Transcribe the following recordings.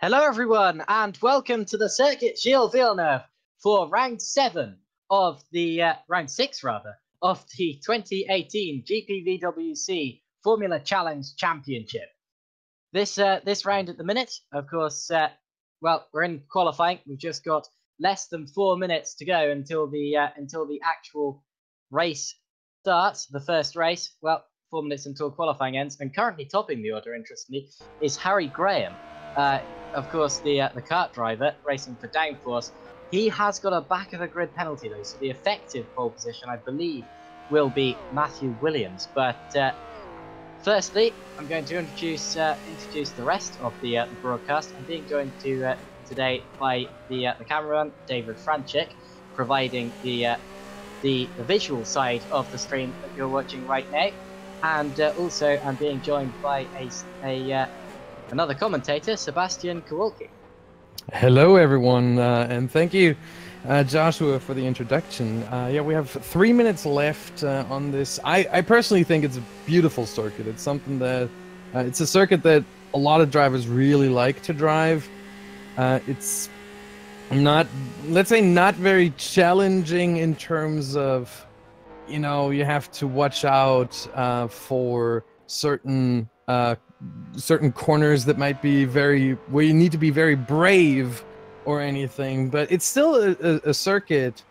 Hello everyone and welcome to the Circuit Gilles Villeneuve for round 7 of the round 6 rather of the 2018 GPVWC Formula Challenge Championship. This round at the minute, of course, well, we're in qualifying. We've just got less than 4 minutes to go until the actual race starts. The first race, well, 4 minutes until qualifying ends, and currently topping the order, interestingly, is Harry Graham. Of course, the kart driver racing for Downforce. He has got a back of the grid penalty though, so the effective pole position, I believe, will be Matthew Williams. But firstly, I'm going to introduce the rest of the broadcast. I'm being joined today by the cameraman David Francic, providing the visual side of the stream that you're watching right now, and also I'm being joined by another commentator, Sebastian Kowalke. Hello, everyone, and thank you, Joshua, for the introduction. Yeah, we have 3 minutes left on this. I personally think it's a beautiful circuit. It's something that it's a circuit that a lot of drivers really like to drive. It's not, let's say, not very challenging in terms of, you know, you have to watch out for certain corners that might be where you need to be very brave or anything, but it's still a circuit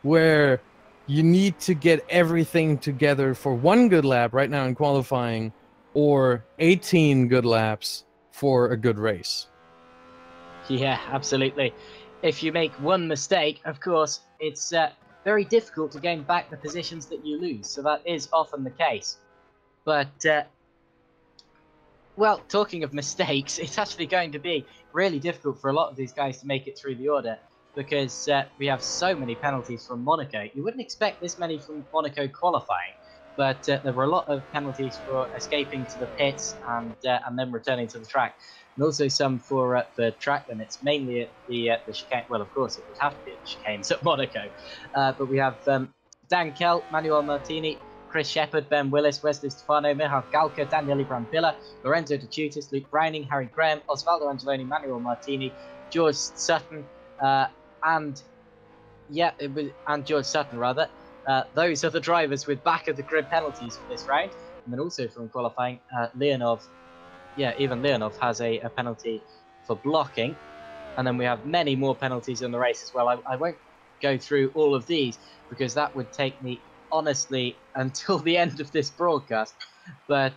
where you need to get everything together for one good lap right now in qualifying, or 18 good laps for a good race. Yeah, absolutely. If you make one mistake, of course, it's very difficult to gain back the positions that you lose, so that is often the case. But well, talking of mistakes, it's actually going to be really difficult for a lot of these guys to make it through the order, because we have so many penalties from Monaco. You wouldn't expect this many from Monaco qualifying, but there were a lot of penalties for escaping to the pits and then returning to the track, and also some for track limits, mainly at the chicane. Well, of course, it would have to be at the chicanes at Monaco, but we have Dan Kell, Manuel Martini, Chris Shepherd, Ben Willis, Wesley Stefano, Michal Galka, Daniele Brambilla, Lorenzo De Tutis, Luke Browning, Harry Graham, Osvaldo Angeloni, Manuel Martini, George Sutton, and George Sutton rather. Those are the drivers with back of the grid penalties for this round. And then also from qualifying, Leonov, even Leonov has a penalty for blocking. And then we have many more penalties in the race as well. I won't go through all of these because that would take me, honestly, until the end of this broadcast. But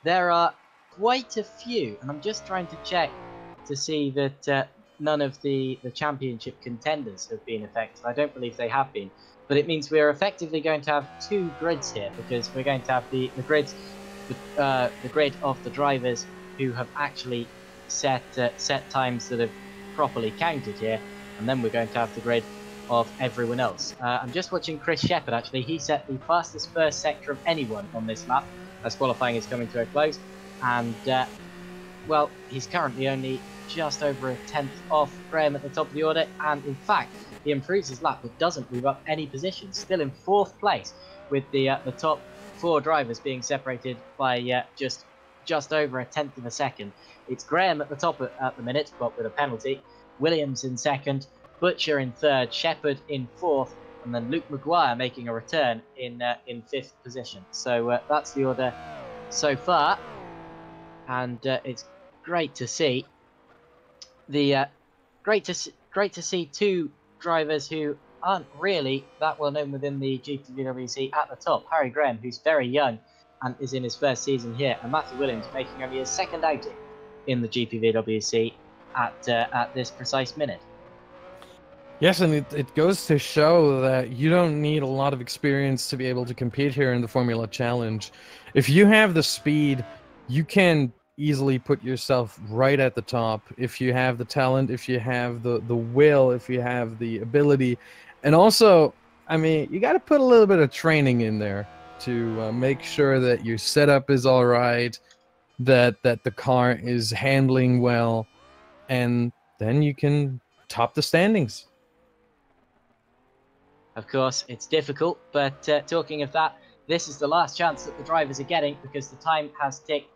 there are quite a few, and I'm just trying to check to see that none of the championship contenders have been affected. I don't believe they have been, but it means we're effectively going to have 2 grids here, because we're going to have the grid of the drivers who have actually set times that have properly counted here, and then we're going to have the grid of everyone else. I'm just watching Chris Shepherd, actually. He set the fastest first sector of anyone on this lap as qualifying is coming to a close. And, well, he's currently only just over a tenth off Graham at the top of the order. And, in fact, he improves his lap but doesn't move up any positions. Still in 4th place with the top 4 drivers being separated by just over a tenth of a second. It's Graham at the top at the minute, but with a penalty. Williams in 2nd, Butcher in 3rd, Shepherd in 4th, and then Luke Maguire making a return in 5th position. So that's the order so far, and it's great to see great to see 2 drivers who aren't really that well known within the GPVWC at the top. Harry Graham, who's very young and is in his 1st season here, and Matthew Williams making only his 2nd outing in the GPVWC at this precise minute. Yes, and it goes to show that you don't need a lot of experience to be able to compete here in the Formula Challenge. If you have the speed, you can easily put yourself right at the top. If you have the talent, if you have the will, if you have the ability. And also, I mean, you got to put a little bit of training in there to make sure that your setup is all right, that the car is handling well, and then you can top the standings. Of course, it's difficult, but talking of that, this is the last chance that the drivers are getting because the time has ticked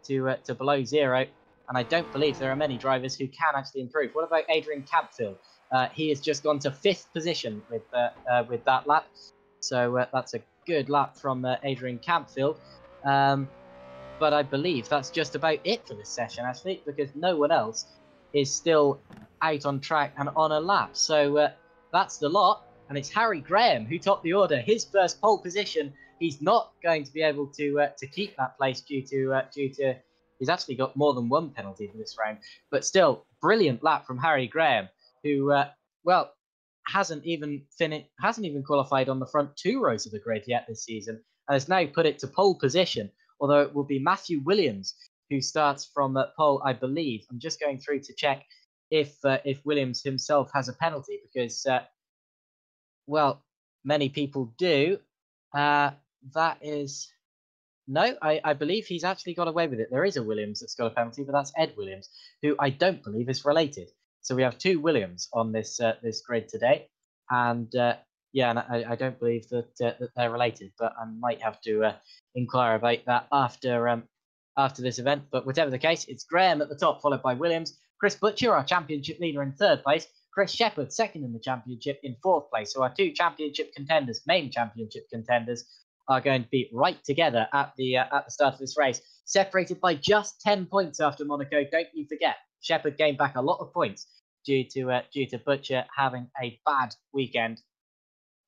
to below 0, and I don't believe there are many drivers who can actually improve. What about Adrian Campfield? He has just gone to 5th position with that lap, so that's a good lap from Adrian Campfield. But I believe that's just about it for this session, actually, because no one else is still out on track and on a lap. So that's the lot, and it's Harry Graham who topped the order. His first pole position. He's not going to be able to keep that place due to he's actually got more than 1 penalty for this round. But still, brilliant lap from Harry Graham, who well hasn't even qualified on the front 2 rows of the grid yet this season, and has now put it to pole position. Although it will be Matthew Williams who starts from pole, I believe. I'm just going through to check if Williams himself has a penalty, because well, many people do. That is no, I believe he's actually got away with it. There is a Williams that's got a penalty, but that's Ed Williams, who I don't believe is related. So we have 2 Williams on this grid today, and yeah, and I don't believe that they're related, but I might have to inquire about that after this event. But whatever the case, it's Graham at the top, followed by Williams. Chris Butcher, our championship leader, in 3rd place. Chris Shepherd, 2nd in the championship, in 4th place. So our 2 championship contenders, main championship contenders, are going to be right together at the start of this race, separated by just 10 points after Monaco. Don't you forget, Shepherd gained back a lot of points due to Butcher having a bad weekend.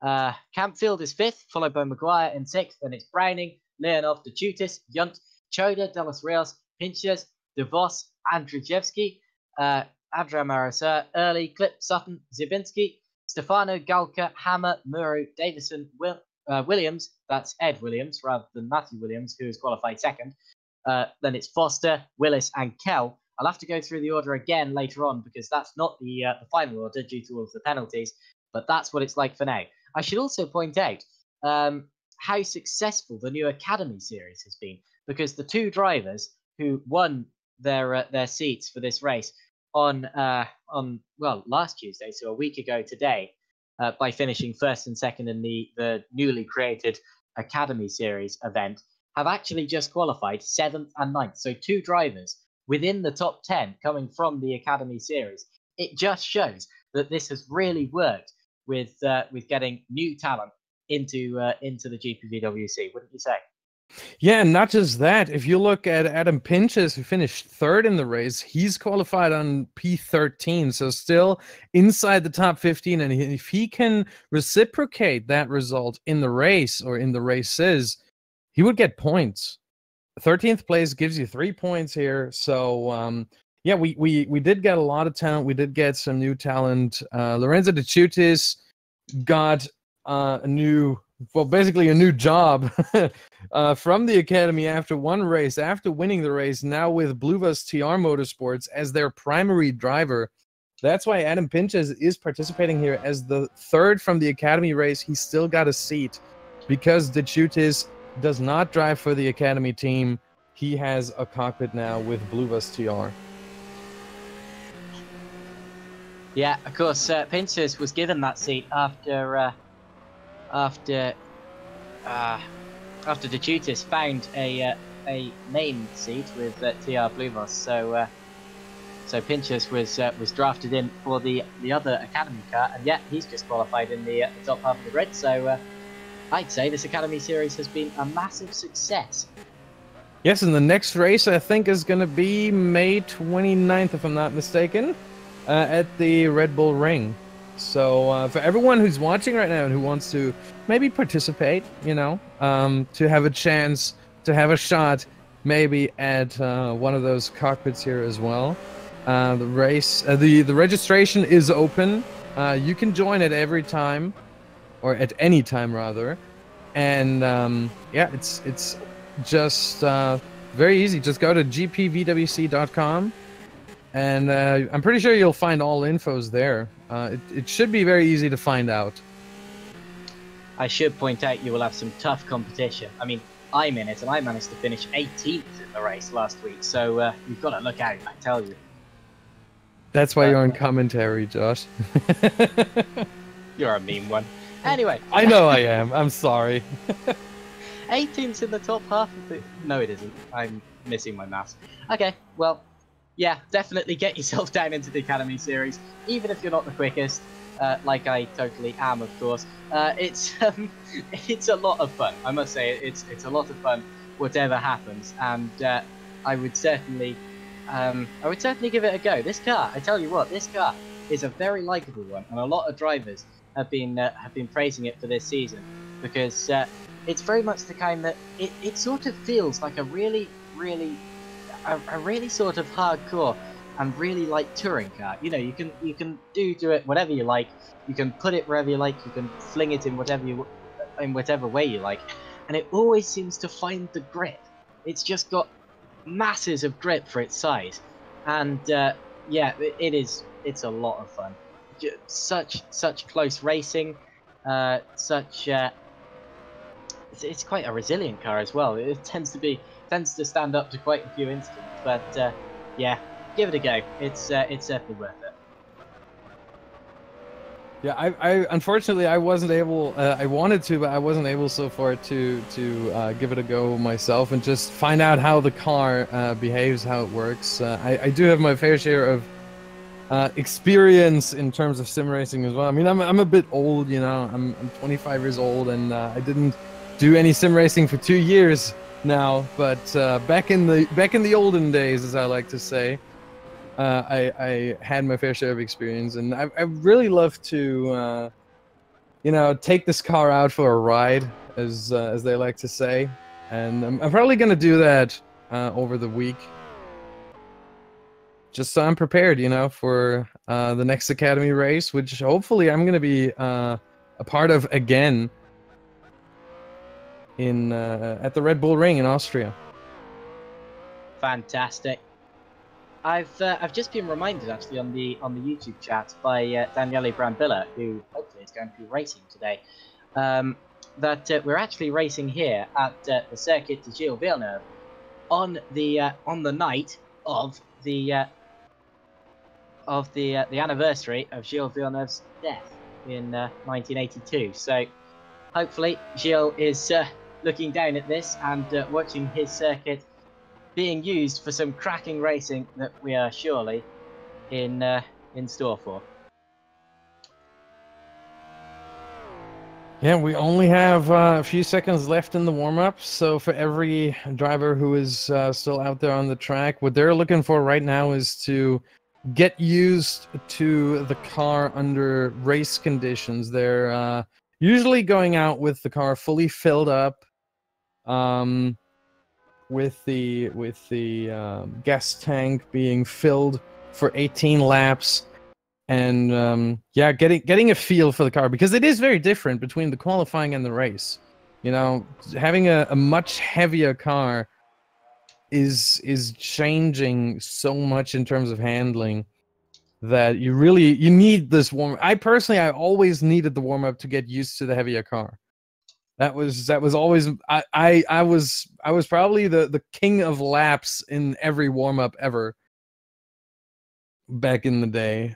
Campfield is 5th, followed by Maguire in 6th. Then it's Browning, Leonov, DeChutis, Yunt, Choda, De Los Rios, Pinches, De Vos, Andrzejewski, Adria Marissa, Early, Clip, Sutton, Zibinski, Stefano, Galka, Hammer, Muru, Davison, Williams. That's Ed Williams rather than Matthew Williams, who has qualified 2nd. Then it's Foster, Willis, and Kell. I'll have to go through the order again later on, because that's not the final order due to all of the penalties, but that's what it's like for now. I should also point out how successful the new Academy series has been, because the 2 drivers who won their seats for this race on last Tuesday, so a week ago today, by finishing 1st and 2nd in the newly created Academy Series event, have actually just qualified 7th and 9th. So 2 drivers within the top 10 coming from the Academy Series. It just shows that this has really worked with getting new talent into the GPVWC, wouldn't you say? Yeah, and not just that. If you look at Adam Pinches, who finished 3rd in the race, he's qualified on P13, so still inside the top 15. And if he can reciprocate that result in the race or in the races, he would get points. 13th place gives you 3 points here. So yeah, we did get a lot of talent. We did get some new talent. Lorenzo De Chutis got basically a new job from the Academy after one race, after winning the race, now with Bluvas TR Motorsports as their primary driver. That's why Adam Pinches is participating here as the third from the Academy race. He's still got a seat because De Chutis does not drive for the Academy team. He has a cockpit now with Bluvas TR. Yeah, of course, Pinches was given that seat after De Chutis found a main seat with TR Bluvas. So Pinches was drafted in for the other Academy car, and yeah, he's just qualified in the top half of the grid. So I'd say this Academy series has been a massive success. Yes, and the next race I think is going to be May 29th, if I'm not mistaken, at the Red Bull Ring. So for everyone who's watching right now and who wants to maybe participate, you know, to have a chance to have a shot maybe at one of those cockpits here as well. The race, the registration is open. You can join at every time, or at any time rather. And yeah, it's just very easy. Just go to GPVWC.com, and I'm pretty sure you'll find all infos there. It should be very easy to find out. I should point out you will have some tough competition. I mean, I'm in it, and I managed to finish 18th in the race last week, so you've got to look out, I tell you. That's why you're on commentary, Josh. You're a mean one. Anyway. I know I am. I'm sorry. 18th in the top half of the... No, it isn't. I'm missing my maths. Okay, well, yeah, definitely get yourself down into the Academy series, even if you're not the quickest, like I totally am, of course. It's a lot of fun. I must say, it's a lot of fun, whatever happens, and I would certainly give it a go. This car, I tell you what, this car is a very likable one, and a lot of drivers have been praising it for this season, because it's very much the kind that it sort of feels like a really sort of hardcore and really light touring car. You know, you can do it whatever you like. You can put it wherever you like. You can fling it in whatever way you like, and it always seems to find the grip. It's just got masses of grip for its size, and yeah, it's a lot of fun. Such close racing, it's quite a resilient car as well. It tends to stand up to quite a few incidents, but yeah, give it a go. It's certainly worth it. Yeah, I unfortunately I wasn't able. I wanted to, but I wasn't able so far to give it a go myself and just find out how the car behaves, how it works. I do have my fair share of experience in terms of sim racing as well. I mean, I'm a bit old, you know. I'm 25 years old, and I didn't do any sim racing for 2 years now. But back in the olden days, as I like to say, I had my fair share of experience, and I really love to, you know, take this car out for a ride, as they like to say, and I'm probably gonna do that over the week, just so I'm prepared, you know, for the next Academy race, which hopefully I'm gonna be a part of again in at the Red Bull Ring in Austria. Fantastic. I've just been reminded actually on the YouTube chat by Daniele Brambilla, who hopefully is going to be racing today, that we're actually racing here at the Circuit de Gilles Villeneuve on the night of the anniversary of Gilles Villeneuve's death in 1982. So hopefully Gilles is looking down at this and watching his circuit being used for some cracking racing that we are surely in store for. Yeah, we only have a few seconds left in the warm-up, so for every driver who is still out there on the track, what they're looking for right now is to get used to the car under race conditions. They're usually going out with the car fully filled up, with the gas tank being filled for 18 laps, and yeah, getting a feel for the car, because it is very different between the qualifying and the race. You know, having a much heavier car is changing so much in terms of handling. that you need this warm. I always needed the warm up to get used to the heavier car. That was always I was probably the king of laps in every warm up ever back in the day,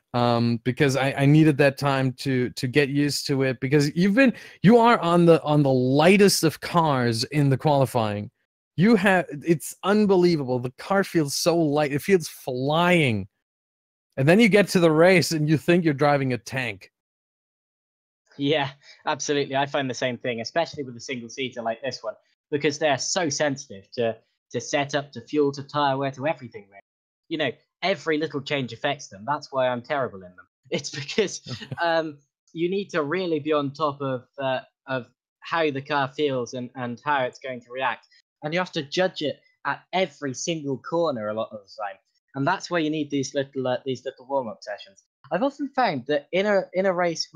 because I needed that time to get used to it, because you are on the lightest of cars in the qualifying. It's unbelievable. The car feels so light, it feels flying, and then you get to the race and you think you're driving a tank. Yeah, absolutely. I find the same thing, especially with a single seater like this one, because they're so sensitive to setup, to fuel, to tire wear, to everything. Really. You know, every little change affects them. That's why I'm terrible in them. It's because you need to really be on top of how the car feels and how it's going to react, and you have to judge it at every single corner a lot of the time. And that's where you need these little warm up sessions. I've often found that in a race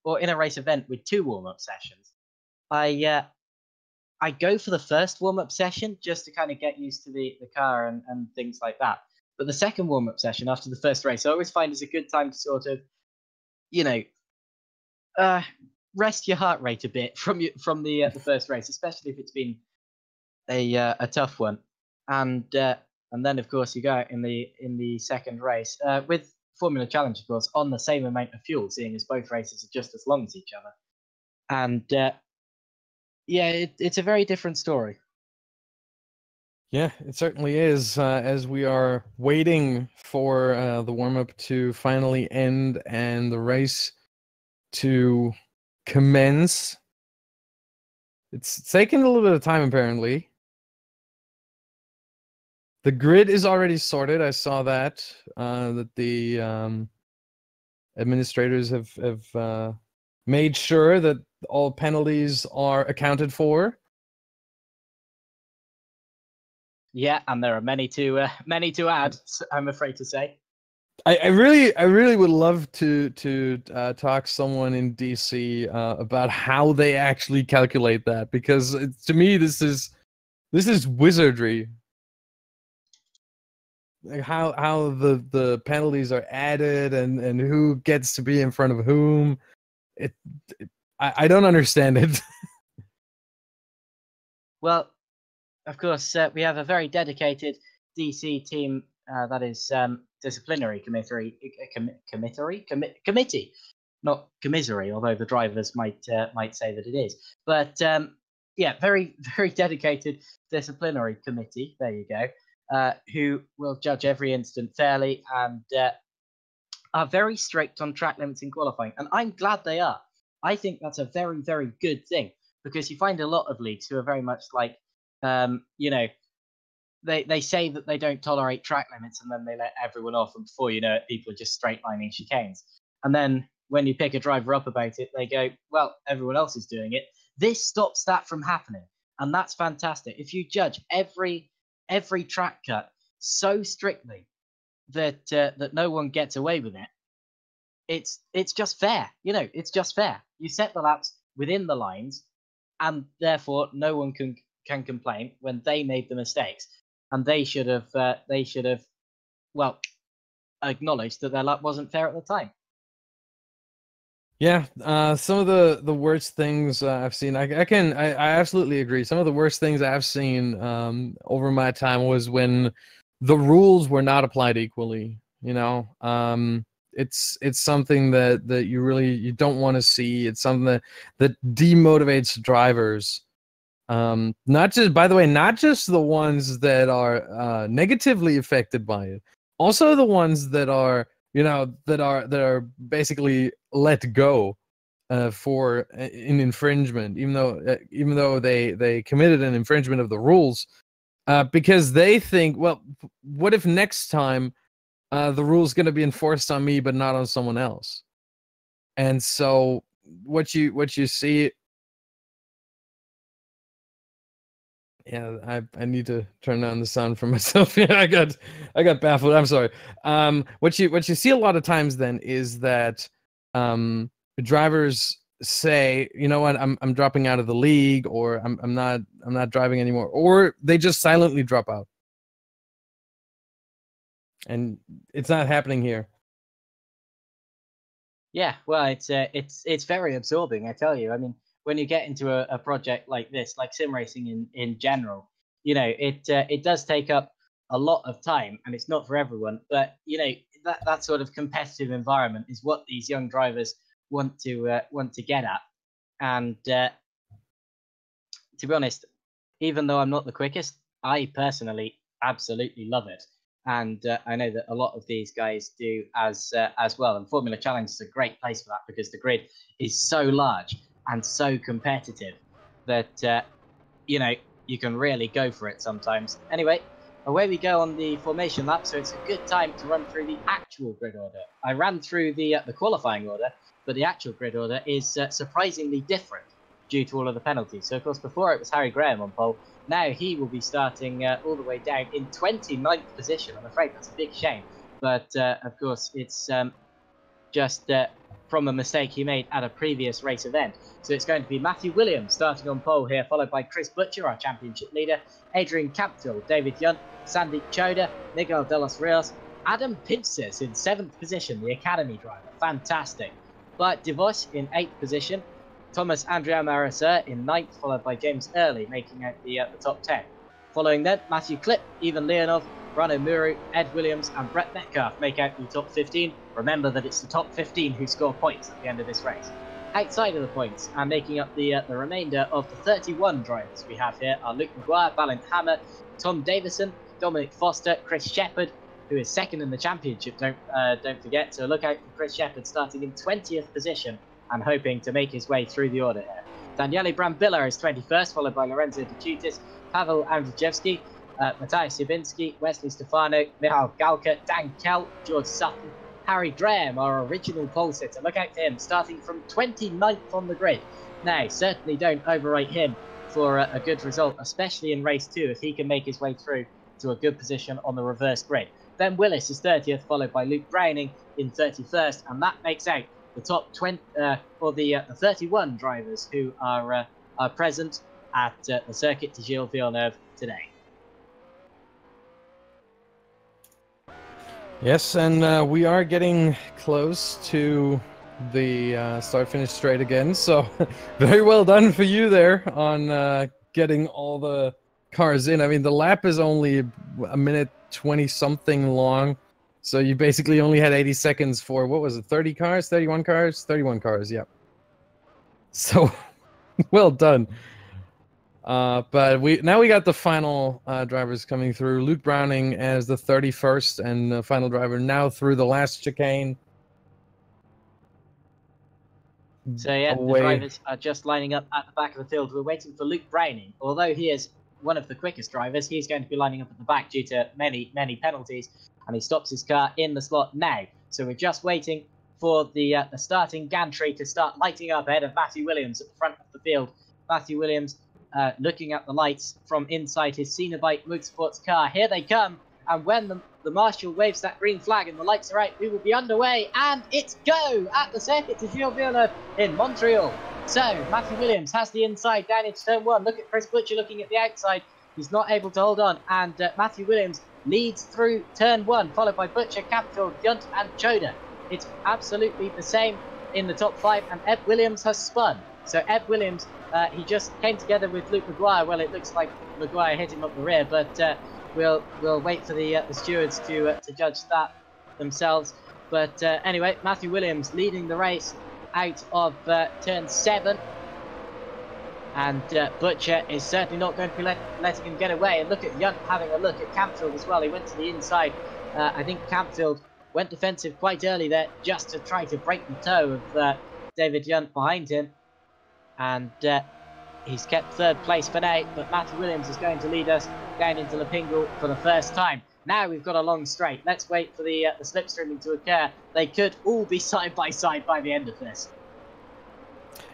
or in a race event with 2 warm up sessions, I go for the first warm up session just to kind of get used to the car and things like that. But the second warm up session after the first race, I always find is a good time to sort of, you know, rest your heart rate a bit from the first race, especially if it's been a tough one, and then of course you go out in the second race with Formula Challenge, of course, on the same amount of fuel, seeing as both races are just as long as each other, and yeah, it's a very different story. Yeah, it certainly is. As we are waiting for the warm-up to finally end and the race to commence. It's taking a little bit of time, apparently. The grid is already sorted. I saw that the administrators have made sure that all penalties are accounted for. Yeah, and there are many to add, I'm afraid to say. I really would love to talk to someone in DC about how they actually calculate that, because to me this is wizardry. Like how the penalties are added and who gets to be in front of whom. I don't understand it. Well, of course, we have a very dedicated DC team that is disciplinary committee, not commissary, although the drivers might say that it is. But yeah, very dedicated disciplinary committee. There you go. Who will judge every incident fairly and are very strict on track limits in qualifying, and I'm glad they are. I think that's a very good thing, because you find a lot of leagues who are very much like, you know, they say that they don't tolerate track limits, and then they let everyone off, and before you know it, people are just straight lining chicanes. And then when you pick a driver up about it, they go, well, everyone else is doing it. This stops that from happening, and that's fantastic. If you judge every track cut so strictly that that no one gets away with it, it's just fair. You know, it's just fair. You set the laps within the lines, and therefore no one can complain when they made the mistakes, and they should have well acknowledged that their lap wasn't fair at the time. Yeah, some of the worst things I've seen, I absolutely agree. Some of the worst things I've seen over my time was when the rules were not applied equally. You know, it's something that you don't want to see. It's something that demotivates drivers. Not just, by the way, not just the ones that are negatively affected by it, also the ones that are, you know, that are basically let go for an infringement, even though they committed an infringement of the rules, because they think, well, what if next time the rule's going to be enforced on me but not on someone else? And so what you see. Yeah, I need to turn down the sound for myself. Yeah, I got baffled. I'm sorry. What you see a lot of times then is that drivers say, you know what, I'm dropping out of the league, or I'm not driving anymore, or they just silently drop out. And it's not happening here. Yeah, well, it's very absorbing, I tell you. I mean, when you get into a project like this, like sim racing in general, it does take up a lot of time, and it's not for everyone. But that sort of competitive environment is what these young drivers want to get at. And to be honest, even though I'm not the quickest, I personally absolutely love it, and I know that a lot of these guys do as well. And Formula Challenge is a great place for that because the grid is so large and so competitive that you can really go for it sometimes. Anyway, away we go on the formation lap, so it's a good time to run through the actual grid order. I ran through the qualifying order, but the actual grid order is surprisingly different due to all of the penalties. So, of course, before it was Harry Graham on pole. Now he will be starting all the way down in 29th position. I'm afraid that's a big shame. But, of course, it's just from a mistake he made at a previous race event. So it's going to be Matthew Williams starting on pole here, followed by Chris Butcher, our championship leader, Adrian Campbell, David Yunt, Sandeep Choda, Miguel de los Rios, Adam Pinces in 7th position, the academy driver. Fantastic. Bart DeVos in 8th position, Thomas Andrea Marissa in 9th, followed by James Early, making out the top 10. Following that, Matthew Klipp, Ivan Leonov, Brano Muru, Ed Williams, and Brett Metcalf make out the top 15. Remember that it's the top 15 who score points at the end of this race. Outside of the points and making up the remainder of the 31 drivers we have here are Luke Maguire, Balint Hammer, Tom Davison, Dominic Foster, Chris Shepherd, who is second in the championship, don't forget. So look out for Chris Shepherd starting in 20th position and hoping to make his way through the order here. Daniele Brambilla is 21st, followed by Lorenzo De Cutis, Pavel Andrzejewski, Matthias Jabinski, Wesley Stefano, Michal Galka, Dan Kell, George Sutton, Harry Graham, our original pole sitter. Look out for him, starting from 29th on the grid. Now, certainly don't overrate him for a good result, especially in race 2, if he can make his way through to a good position on the reverse grid. Ben Willis is 30th, followed by Luke Browning in 31st, and that makes out the top 20 or the 31 drivers who are present at the Circuit de Gilles Villeneuve today. Yes, and we are getting close to the start-finish straight again, so very well done for you there on getting all the cars in. I mean, the lap is only a minute 20-something long, so you basically only had 80 seconds for, what was it, 30 cars, 31 cars? 31 cars, yep. So, well done. But now we got the final drivers coming through. Luke Browning as the 31st and the final driver now through the last chicane. So yeah, the drivers are just lining up at the back of the field. We're waiting for Luke Browning. Although he is one of the quickest drivers, he's going to be lining up at the back due to many penalties, and he stops his car in the slot now. So we're just waiting for the starting gantry to start lighting up ahead of Matthew Williams at the front of the field. Matthew Williams looking at the lights from inside his Cenobite Motorsports car. Here they come, and when the marshal waves that green flag and the lights are out, we will be underway, and it's go at the Circuit de Gilles Villeneuve in Montreal. So Matthew Williams has the inside down into turn 1. Look at Chris Butcher looking at the outside. He's not able to hold on, and Matthew Williams leads through turn 1, followed by Butcher, Campfield, Yunt, and Choda. It's absolutely the same in the top 5, and Ed Williams has spun. So Ed Williams, he just came together with Luke Maguire. Well, it looks like Maguire hit him up the rear, but we'll wait for the stewards to judge that themselves. But anyway, Matthew Williams leading the race out of turn 7. And Butcher is certainly not going to be letting him get away. And look at Yunt having a look at Campfield as well. He went to the inside. I think Campfield went defensive quite early there just to try to break the toe of David Yunt behind him. And he's kept 3rd place for now, but Matthew Williams is going to lead us down into Lepingle for the first time. Now we've got a long straight. Let's wait for the slipstreaming to occur. They could all be side by side by the end of this.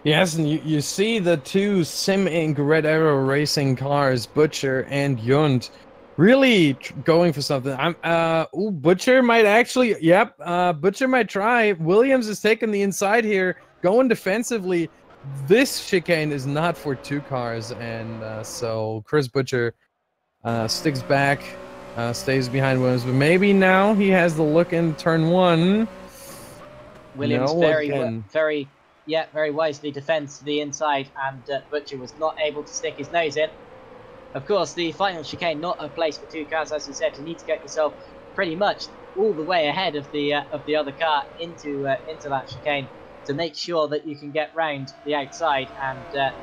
Yes, and you see the two Sim Inc. Red Arrow Racing cars, Butcher and Yunt, really going for something. Butcher might actually, Butcher might try. Williams is taking the inside here, going defensively. This chicane is not for 2 cars, and so Chris Butcher sticks back, stays behind Williams, but maybe now he has the look in turn 1. Williams No, again. very wisely defends to the inside, and Butcher was not able to stick his nose in. Of course, the final chicane, not a place for two cars, as I said. You need to get yourself pretty much all the way ahead of the other car into that chicane to make sure that you can get round the outside, and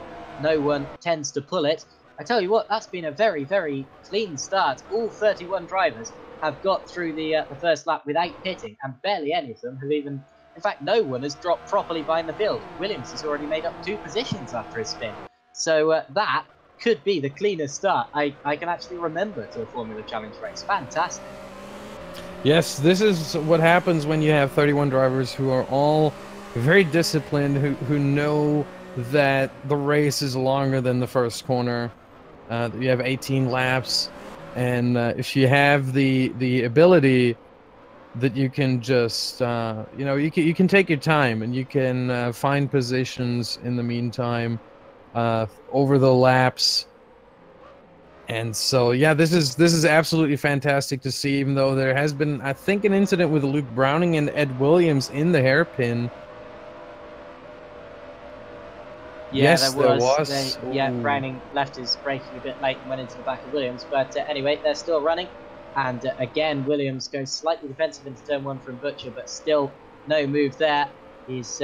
no one tends to pull it. I tell you what, that's been a very, very clean start. All 31 drivers have got through the first lap without pitting, and barely any of them have even... In fact, no one has dropped properly behind the field. Williams has already made up 2 positions after his spin. So that could be the cleanest start I can actually remember to a Formula Challenge race. Fantastic. Yes, this is what happens when you have 31 drivers who are all very disciplined, who know that the race is longer than the first corner. You have 18 laps, and if you have the ability that you can just you can take your time and you can find positions in the meantime over the laps. And so yeah, this is absolutely fantastic to see, even though there has been, I think, an incident with Luke Browning and Ed Williams in the hairpin. Yeah, yes, there was. Browning left his braking a bit late and went into the back of Williams, but anyway, they're still running. And again, Williams goes slightly defensive into turn 1 from Butcher, but still no move there. He's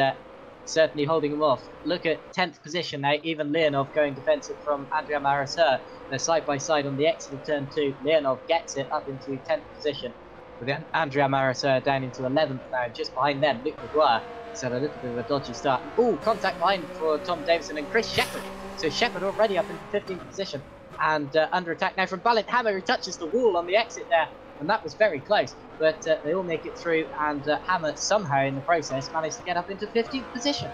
certainly holding him off. Look at 10th position now. Even Leonov going defensive from Andrea Marisur. They're side by side on the exit of turn 2. Leonov gets it up into 10th position, with Andrea Marisur down into 11th now. Just behind them, Luke Maguire has had a little bit of a dodgy start. Oh, contact behind for Tom Davison and Chris Shepherd. So Shepherd already up into 15th position. And under attack now from Balint Hammer, who touches the wall on the exit there. And that was very close. But they all make it through, and Hammer somehow in the process managed to get up into 15th position.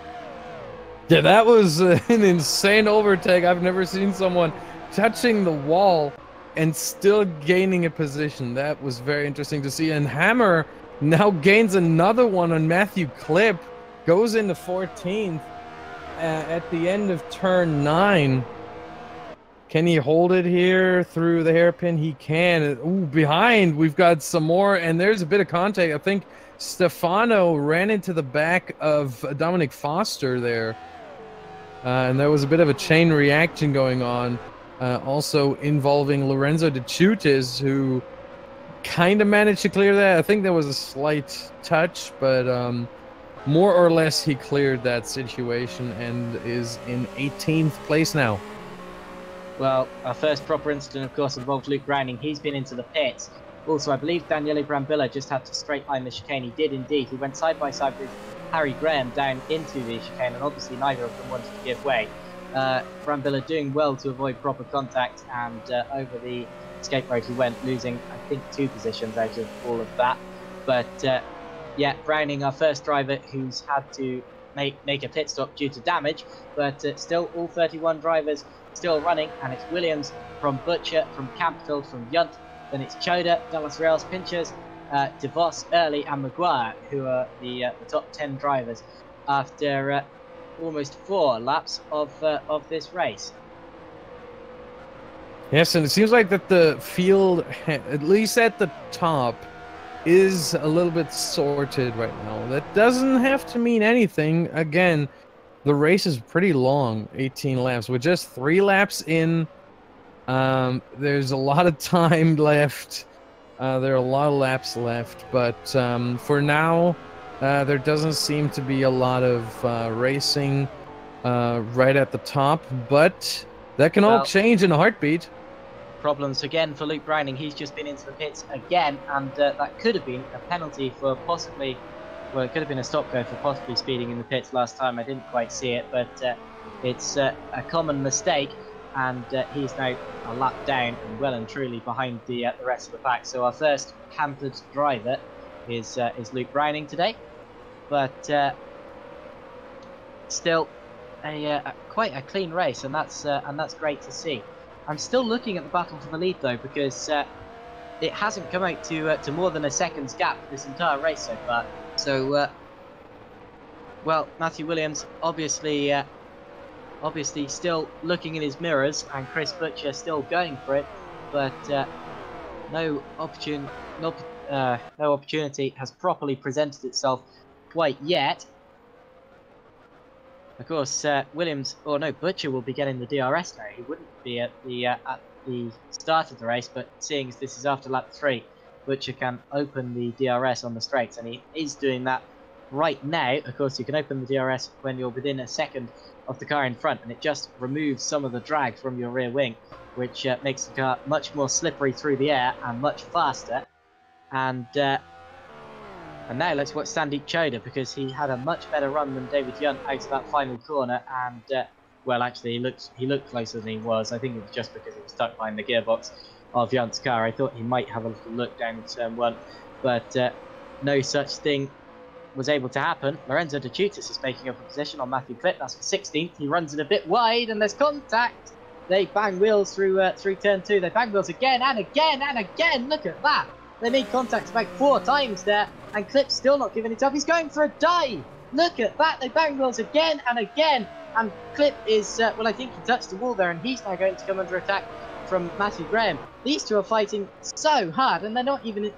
Yeah, that was an insane overtake. I've never seen someone touching the wall and still gaining a position. That was very interesting to see. And Hammer now gains another one on Matthew Klipp, goes into 14th at the end of turn 9. Can he hold it here through the hairpin? He can. Ooh, behind, we've got some more, and there's a bit of contact. I think Stefano ran into the back of Dominic Foster there. And there was a bit of a chain reaction going on, also involving Lorenzo De Chutis, who kind of managed to clear that. I think there was a slight touch, but more or less he cleared that situation and is in 18th place now. Well, our first proper incident, of course, involved Luke Browning. He's been into the pits. Also, I believe Daniele Brambilla just had to straight line the chicane. He did indeed. He went side by side with Harry Graham down into the chicane, and obviously neither of them wanted to give way. Brambilla doing well to avoid proper contact, and over the escape road he went, losing, I think, 2 positions out of all of that. But yeah, Browning, our first driver who's had to make a pit stop due to damage, but still all 31 drivers still running, and it's Williams from Butcher, from Campfield, from Yunt, then it's Choda, Dallas Reals, Pinchers, DeVos, Early, and Maguire, who are the top 10 drivers after almost 4 laps of this race. Yes, and it seems like that the field, at least at the top, is a little bit sorted right now. That doesn't have to mean anything. Again, the race is pretty long, 18 laps. With just 3 laps in, there's a lot of time left. There are a lot of laps left, but for now, there doesn't seem to be a lot of racing right at the top, but that can all change in a heartbeat. Problems again for Luke Browning. He's just been into the pits again, and that could have been a penalty for possibly... Well, it could have been a stop-go for possibly speeding in the pits last time. I didn't quite see it, but it's a common mistake, and he's now a lap down and well and truly behind the rest of the pack. So our first hampered driver is Luke Browning today, but still quite a clean race, and that's great to see. I'm still looking at the battle for the lead though, because it hasn't come out to more than a second's gap this entire race so far. So, well, Matthew Williams obviously still looking in his mirrors, and Chris Butcher still going for it, but no opportunity has properly presented itself quite yet. Of course, Williams, or no, Butcher will be getting the DRS now. He wouldn't be at the start of the race, but seeing as this is after lap 3, Butcher can open the DRS on the straights, and he is doing that right now. Of course, you can open the DRS when you're within a second of the car in front, and it just removes some of the drag from your rear wing, which makes the car much more slippery through the air and much faster. And now let's watch Sandeep Choda, because he had a much better run than David Yunt out of that final corner. And well, actually, he looked closer than he was. I think it was just because he was stuck behind the gearbox of Yunt's car. I thought he might have a little look down turn 1, but no such thing was able to happen. Lorenzo De Chutis is making up a position on Matthew Clipp. That's for 16th. He runs it a bit wide, and there's contact. They bang wheels through turn 2. They bang wheels again and again and again. Look at that. They made contact about 4 times there, and Clipp's still not giving it up. He's going for a dive. Look at that. They bang wheels again and again. And Clipp is, well, I think he touched the wall there, and he's now going to come under attack from Matthew Graham. These two are fighting so hard, and they're not even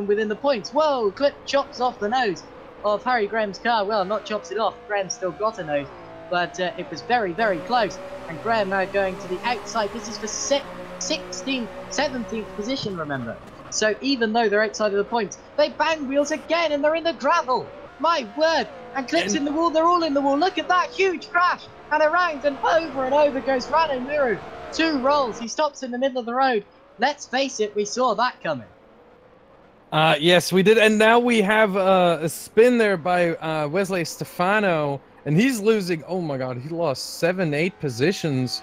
within the points. Whoa, Clipp chops off the nose of Harry Graham's car. Well, not chops it off. Graham still got a nose, but it was very, very close. And Graham now going to the outside. This is for 16th, 17th position, remember. So even though they're outside of the points, they bang wheels again, and they're in the gravel. My word. And Clips in the wall. They're all in the wall. Look at that huge crash. And around and over goes Rano Miru. 2 rolls. He stops in the middle of the road. Let's face it, we saw that coming. Yes, we did. And now we have a spin there by Wesley Stefano. And he's losing, oh my God, he lost 7-8 positions.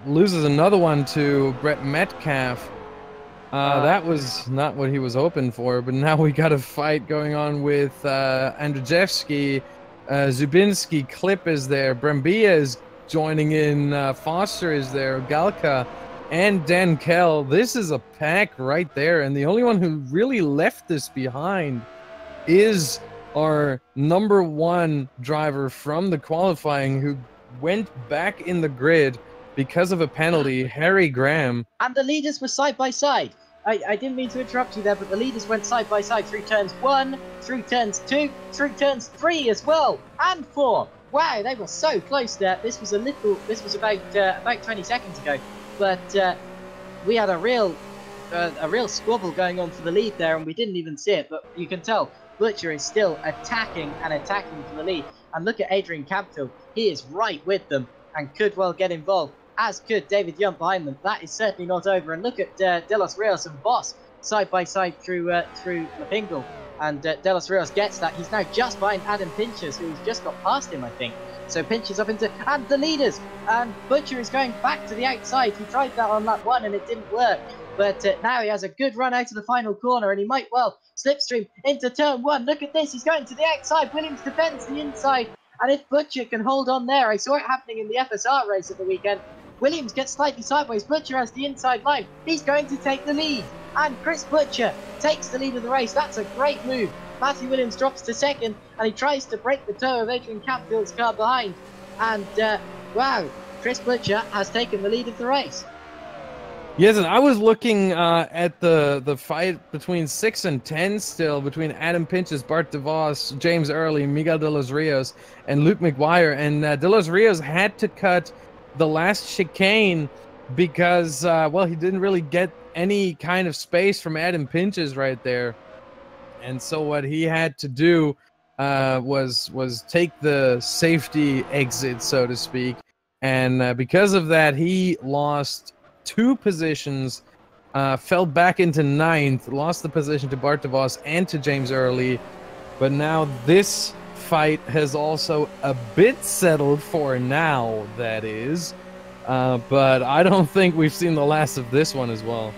Loses another one to Brett Metcalf. That was not what he was hoping for, but now we got a fight going on with Andrzejewski, Zubinski, Clip is there, Brambilla is joining in, Foster is there, Galka, and Dan Kell. This is a pack right there, and the only one who really left this behind is our #1 driver from the qualifying, who went back in the grid because of a penalty, Harry Graham. And the leaders were side by side. I didn't mean to interrupt you there, but the leaders went side by side through turns 1, through turns 2, through turns 3 as well, and 4. Wow, they were so close there. This was about 20 seconds ago, but we had a real squabble going on for the lead there, and we didn't even see it. But you can tell Butcher is still attacking for the lead. And look at Adrian Campfield. He is right with them and could well get involved, as could David Young behind them. That is certainly not over. And look at De Los Rios and Boss side by side through Lapingle. And De Los Rios gets that. He's now just behind Adam Pinchers, who's just got past him, I think. So Pinchers up into, and the leaders. And Butcher is going back to the outside. He tried that on lap 1 and it didn't work. But now he has a good run out of the final corner, and he might well slipstream into turn 1. Look at this. He's going to the outside. Williams defends the inside. And if Butcher can hold on there, I saw it happening in the FSR race at the weekend. Williams gets slightly sideways. Butcher has the inside line. He's going to take the lead. And Chris Butcher takes the lead of the race. That's a great move. Matthew Williams drops to 2nd, and he tries to break the toe of Adrian Campfield's car behind. And, wow, Chris Butcher has taken the lead of the race. Yes, and I was looking at the fight between 6 and 10 still, between Adam Pinches, Bart DeVos, James Early, Miguel de los Rios, and Luke McGuire. And de los Rios had to cut the last chicane because, well, he didn't really get any kind of space from Adam Pinches right there. And so what he had to do was take the safety exit, so to speak. And because of that, he lost 2 positions, fell back into 9th, lost the position to Bart DeVos and to James Early. But now this fight has also a bit settled for now, that is. But I don't think we've seen the last of this one as well.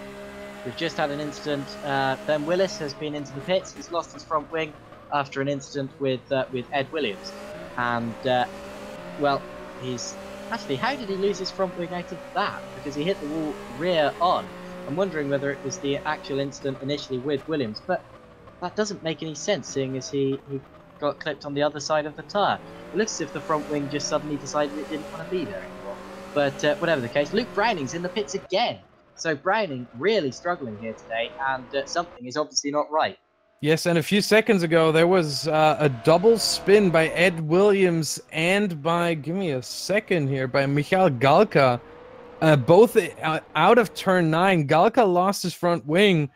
We've just had an incident. Ben Willis has been into the pits. He's lost his front wing after an incident with Ed Williams. And, well, he's... Actually, how did he lose his front wing out of that? Because he hit the wall rear on. I'm wondering whether it was the actual incident initially with Williams, but that doesn't make any sense, seeing as he got clipped on the other side of the tyre. It looks as if the front wing just suddenly decided it didn't want to be there anymore. But whatever the case, Luke Browning's in the pits again. So Browning really struggling here today, and something is obviously not right. Yes, and a few seconds ago there was a double spin by Ed Williams and by, give me a second here, by Michael Galka. Both out of turn 9. Galka lost his front wing,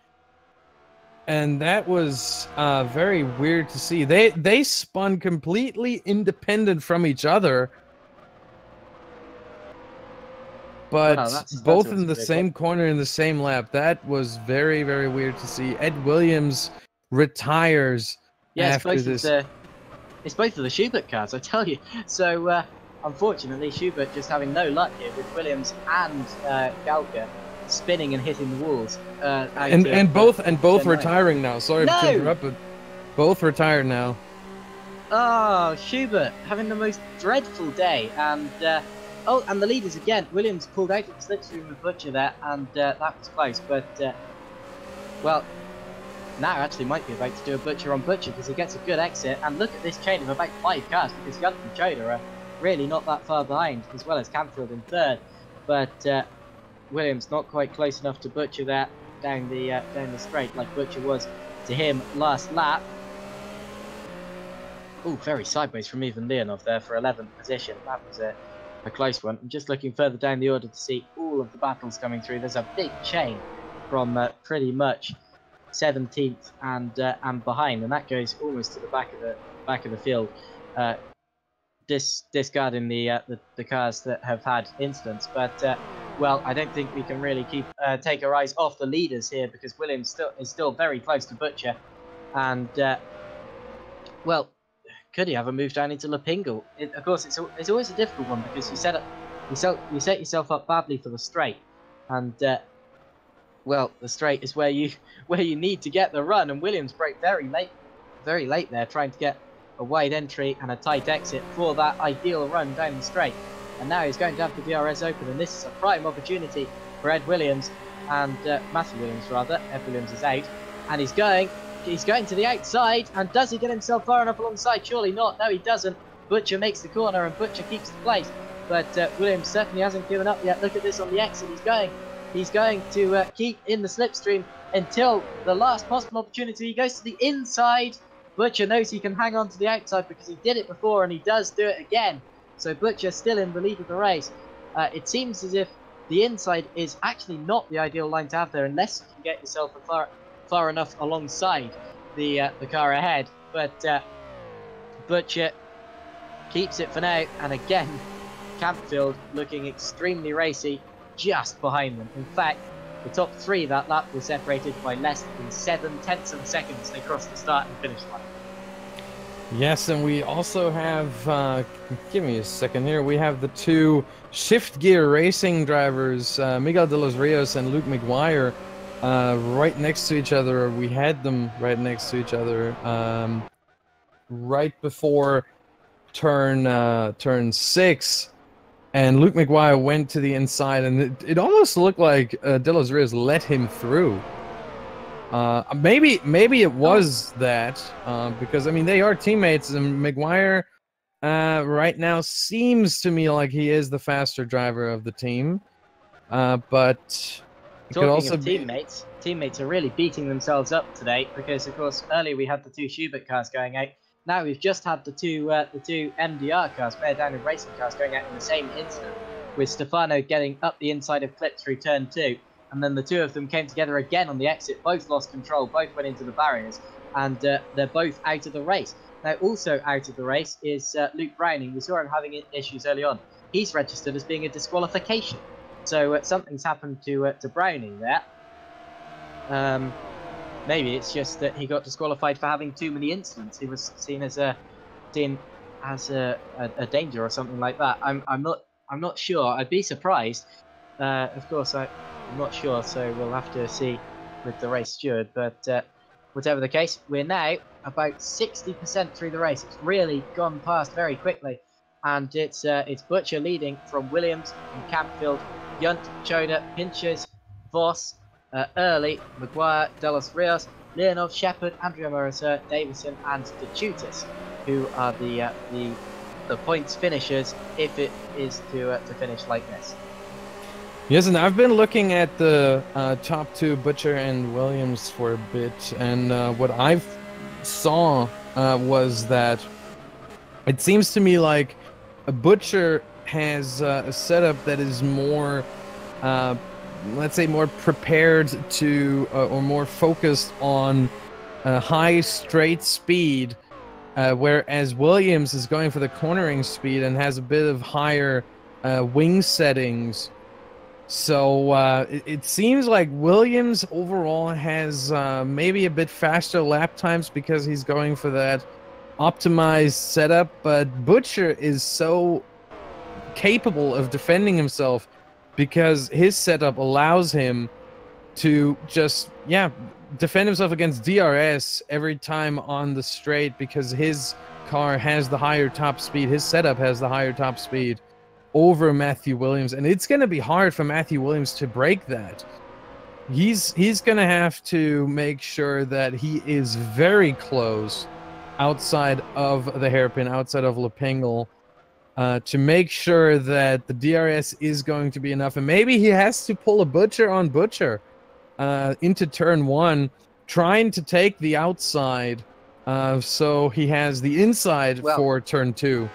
and that was very weird to see. They spun completely independent from each other, but Well, that's both in the weird. same corner in the same lap. That was very, very weird to see. Ed Williams retires after this. It's both of the Schubert cars, I tell you. So, unfortunately, Schubert just having no luck here with Williams and Galka spinning and hitting the walls. And both retiring now. Sorry to interrupt, but both retired now. Oh, Schubert having the most dreadful day, and and the leaders again. Williams pulled out of the slipstream with Butcher there, and that was close. But well, now actually might be about to do a Butcher on Butcher because he gets a good exit. And look at this chain of about 5 cars because Yunt and Choda are really not that far behind, as well as Campfield in 3rd. But Williams not quite close enough to Butcher there down the straight like Butcher was to him last lap. Oh, very sideways from even Leonov there for 11th position. That was a close one. I'm just looking further down the order to see all of the battles coming through. There's a big chain from pretty much 17th and behind, and that goes almost to the back of the field, discarding the cars that have had incidents. But well, I don't think we can really take our eyes off the leaders here because Williams is still very close to Butcher, and well, could he have a move down into Lapingle? Of course, it's always a difficult one because you set yourself up badly for the straight, and well, the straight is where you need to get the run, and Williams broke very late there, trying to get a wide entry and a tight exit for that ideal run down the straight. And now he's going to have the DRS open, and this is a prime opportunity for Ed Williams and Matthew Williams rather. Ed Williams is out, and he's going to the outside, and does he get himself far enough alongside? Surely not. No, he doesn't. Butcher makes the corner, and Butcher keeps the place, but Williams certainly hasn't given up yet. Look at this on the exit. He's going to keep in the slipstream until the last possible opportunity. He goes to the inside. Butcher knows he can hang on to the outside because he did it before, and he does do it again. So Butcher still in the lead of the race. It seems as if the inside is actually not the ideal line to have there, unless you can get yourself far enough alongside the car ahead. But Butcher keeps it for now, and again, Campfield looking extremely racy just behind them. In fact, the top 3 that lap were separated by less than 7/10 of a second as they crossed the start and finish line. Yes, and we also have, give me a second here, we have the 2 Shift Gear Racing drivers, Miguel de los Rios and Luke McGuire, right next to each other. We had them right next to each other right before turn 6. And Luke McGuire went to the inside, and it almost looked like De Los Rios let him through. Maybe it was that, because, I mean, they are teammates, and McGuire right now seems to me like he is the faster driver of the team. But it could also be... teammates are really beating themselves up today because, of course, earlier we had the 2 Schubert cars going out. Now we've just had the two MDR cars, Bear Down and Racing cars, going out in the same instant, with Stefano getting up the inside of Clip through turn 2, and then the 2 of them came together again on the exit, both lost control, both went into the barriers, and they're both out of the race. Now also out of the race is Luke Browning. We saw him having issues early on. He's registered as being a disqualification, so something's happened to Browning there. Maybe it's just that he got disqualified for having too many incidents. He was seen as a danger or something like that. I'm not sure. I'd be surprised. Of course, I'm not sure. So we'll have to see with the race steward. But whatever the case, we're now about 60% through the race. It's really gone past very quickly, and it's Butcher leading from Williams and Campfield, Yunt, Choda, Pinches, Voss, Early, Maguire, De Los Rios, Leonov, Shepard, Andrea Morissette, Davison, and DeChutis, who are the points finishers if it is to finish like this. Yes, and I've been looking at the top two, Butcher and Williams, for a bit, and what I saw was that it seems to me like a Butcher has a setup that is more, uh, let's say, more prepared to or more focused on high straight speed, whereas Williams is going for the cornering speed and has a bit of higher wing settings. So it seems like Williams overall has maybe a bit faster lap times because he's going for that optimized setup, but Butcher is so capable of defending himself because his setup allows him to just, yeah, defend himself against DRS every time on the straight because his car has the higher top speed. His setup has the higher top speed over Matthew Williams, and it's going to be hard for Matthew Williams to break that. He's going to have to make sure that he is very close outside of the hairpin, outside of Lepingle, to make sure that the DRS is going to be enough. And maybe he has to pull a Butcher on Butcher into turn one, trying to take the outside so he has the inside for turn two.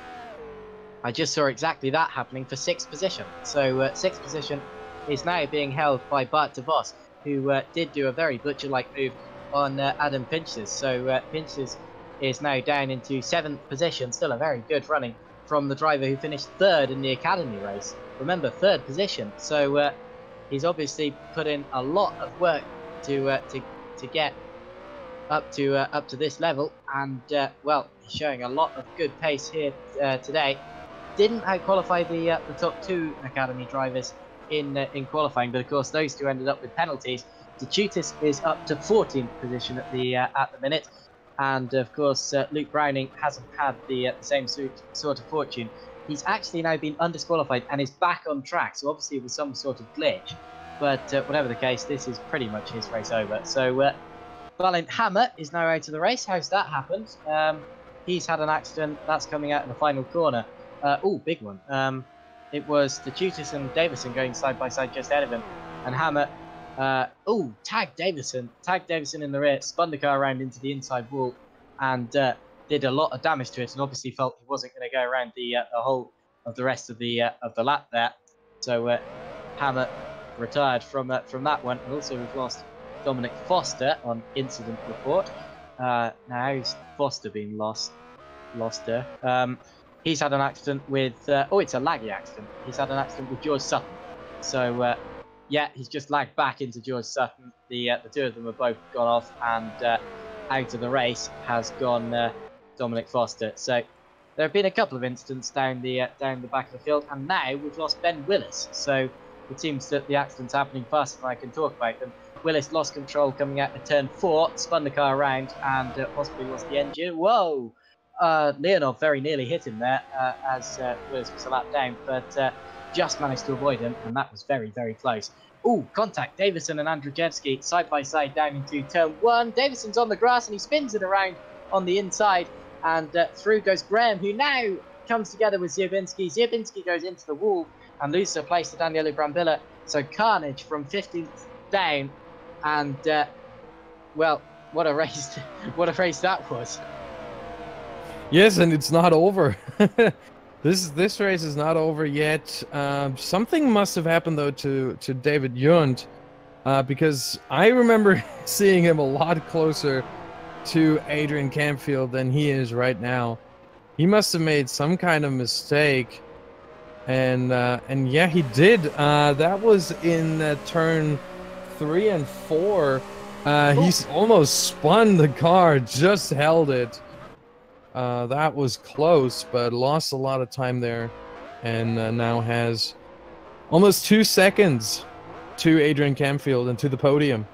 I just saw exactly that happening for sixth position. So sixth position is now being held by Bart de Vos, who did do a very Butcher-like move on Adam Pinches. So Pinches is now down into seventh position. Still a very good running from the driver who finished third in the Academy race. Remember, third position. So he's obviously put in a lot of work to get up to this level, and well, he's showing a lot of good pace here today. Didn't out-qualify the top two Academy drivers in qualifying, but of course those two ended up with penalties. DeChutis is up to 14th position at the minute, and of course Luke Browning hasn't had the same sort of fortune. He's actually now been undisqualified and is back on track, so obviously it was some sort of glitch. But whatever the case, this is pretty much his race over. So Valiant Hammer is now out of the race. How's that happened? He's had an accident. That's coming out in the final corner. Oh, big one. It was DeChutis and Davison going side by side just ahead of him. And Hammer, tagged Davison in the rear, spun the car around into the inside wall, and did a lot of damage to it, and obviously felt he wasn't going to go around the whole of the rest of the lap there. So Hammer retired from that one. And also we've lost Dominic Foster on incident report. Now how's Foster been lost there? He's had an accident with it's a laggy accident. He's had an accident with George Sutton. So yeah, he's just lagged back into George Sutton. The two of them have both gone off, and out of the race has gone Dominic Foster. So there have been a couple of incidents down the back of the field, and now we've lost Ben Willis. So it seems that the accident's happening faster than I can talk about them. Willis lost control coming out of turn 4, spun the car around, and possibly lost the engine. Whoa! Leonov very nearly hit him there as Willis was a lap down, but just managed to avoid him, and that was very, very close. Oh, contact. Davison and Andrzejewski side by side down into turn 1. Davison's on the grass and he spins it around on the inside, and through goes Graham, who now comes together with Ziobinski. Ziobinski goes into the wall and loses a place to Daniele Brambilla. So carnage from 15th down, and well, what a race! What a race that was. Yes, and it's not over. This race is not over yet. Something must have happened though to David Yunt, because I remember seeing him a lot closer to Adrian Campfield than he is right now. He must have made some kind of mistake, and yeah, he did. That was in turn 3 and 4. He's almost spun the car, just held it. That was close, but lost a lot of time there, and now has almost 2 seconds to Adrian Campfield and to the podium.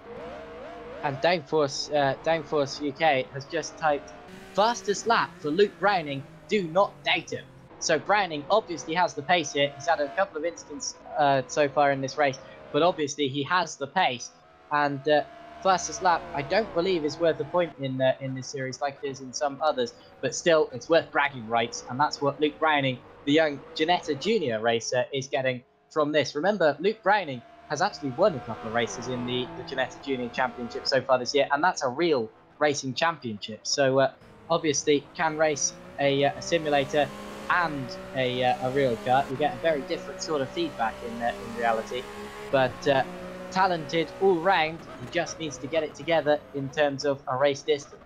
And Downforce UK has just typed fastest lap for Luke Browning. Do not doubt him. So Browning obviously has the pace here. He's had a couple of incidents so far in this race, but obviously he has the pace. And fastest lap, I don't believe is worth a point in this series like it is in some others, but still it's worth bragging rights, and that's what Luke Browning, the young Ginetta Junior racer, is getting from this. Remember, Luke Browning has actually won a couple of races in the Ginetta Junior Championship so far this year, and that's a real racing championship. So obviously can race a simulator and a real car. You get a very different sort of feedback in reality, but talented all round. He just needs to get it together in terms of a race distance.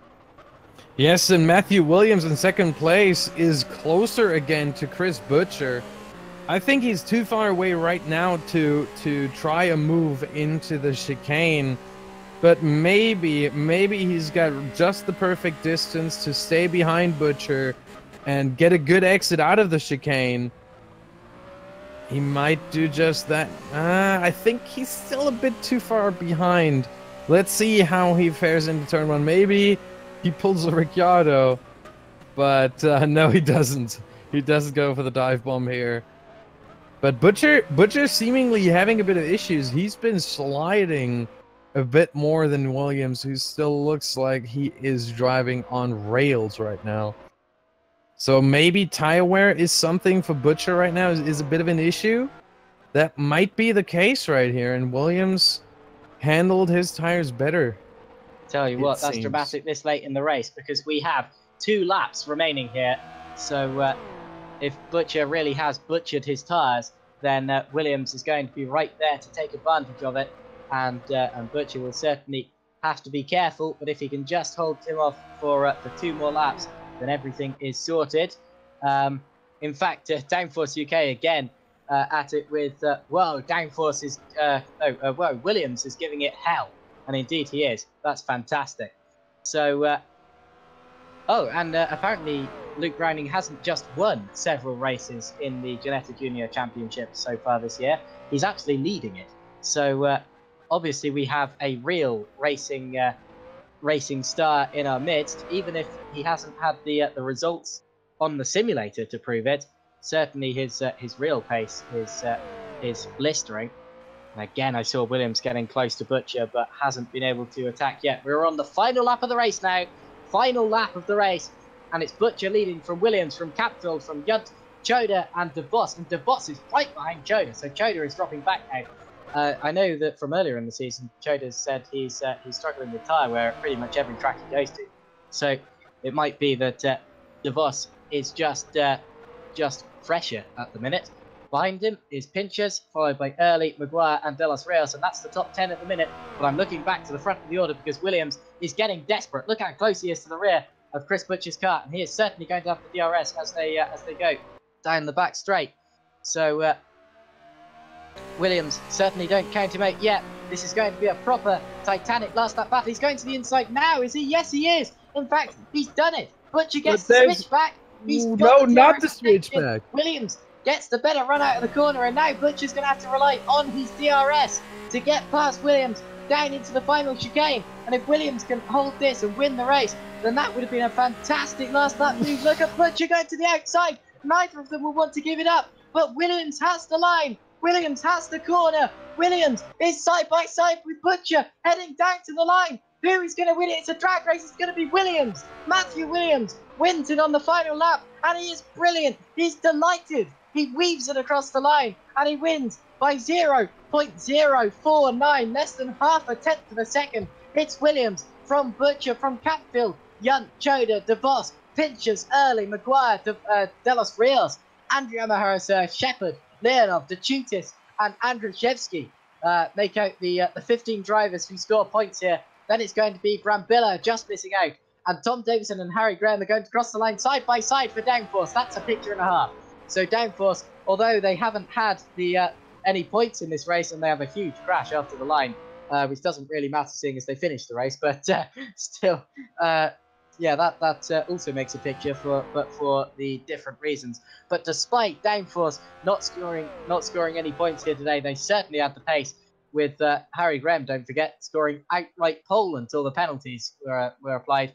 Yes, and Matthew Williams in second place is closer again to Chris Butcher. I think he's too far away right now to try a move into the chicane, but maybe he's got just the perfect distance to stay behind Butcher and get a good exit out of the chicane. He might do just that. I think he's still a bit too far behind. Let's see how he fares into turn one. Maybe he pulls a Ricciardo, but no, he doesn't. He doesn't go for the dive bomb here. But Butcher seemingly having a bit of issues. He's been sliding a bit more than Williams, who still looks like he is driving on rails right now. So maybe tire wear is something for Butcher right now, is a bit of an issue. That might be the case right here, and Williams handled his tires better. Tell you what, that's dramatic this late in the race, because we have 2 laps remaining here. So if Butcher really has butchered his tires, then Williams is going to be right there to take advantage of it, and Butcher will certainly have to be careful. But if he can just hold him off for 2 more laps, then everything is sorted. In fact, Downforce UK again at it with Downforce is Williams is giving it hell, and indeed he is. That's fantastic. So apparently Luke Browning hasn't just won several races in the Ginetta Junior Championship so far this year. He's actually leading it. So obviously we have a real racing star in our midst, even if he hasn't had the results on the simulator to prove it. Certainly his real pace is blistering. And again, I saw Williams getting close to Butcher, but hasn't been able to attack yet. We're on the final lap of the race now. Final lap of the race, and it's Butcher leading from Williams, from Capfield, from Yunt, Choda, and De Vos. And De Vos is right behind Choda, so Choda is dropping back now. I know that from earlier in the season, Choda said he's struggling with tyre wear at pretty much every track he goes to. So it might be that De Vos is just fresher at the minute. Behind him is Pinchers, followed by Early, Maguire, and De Los Rios, and that's the top 10 at the minute. But I'm looking back to the front of the order because Williams is getting desperate. Look how close he is to the rear of Chris Butcher's car, and he is certainly going to have the DRS as they go down the back straight. So Williams certainly don't count him out yet. This is going to be a proper Titanic last lap battle. He's going to the inside now, is he? Yes, he is. In fact, he's done it. Butcher gets the switchback. Not the switchback. Williams gets the better run out of the corner, and now Butcher's going to have to rely on his DRS to get past Williams down into the final chicane. And if Williams can hold this and win the race, then that would have been a fantastic last lap move. Look at Butcher going to the outside. Neither of them will want to give it up, but Williams has the line. Williams has the corner. Williams is side by side with Butcher, heading down to the line. Who is going to win it? It's a drag race. It's going to be Williams. Matthew Williams wins it on the final lap, and he is brilliant. He's delighted. He weaves it across the line, and he wins by 0.049, less than half a tenth of a second. It's Williams from Butcher, from Capfield, Yunt, Choda, De Vos, Pinchers, Early, Maguire, De Los Rios, Andrea Maharasa, Shepard, Leonov, DeChutis, and Andrzejewski make out the 15 drivers who score points here. Then it's going to be Brambilla just missing out. And Tom Davison and Harry Graham are going to cross the line side by side for Downforce. That's a picture and a half. So Downforce, although they haven't had any points in this race, and they have a huge crash after the line, which doesn't really matter seeing as they finished the race, but still, yeah, that also makes a picture but for the different reasons. But despite Downforce not scoring any points here today, they certainly had the pace, with Harry Graham, don't forget, scoring outright pole until the penalties were applied.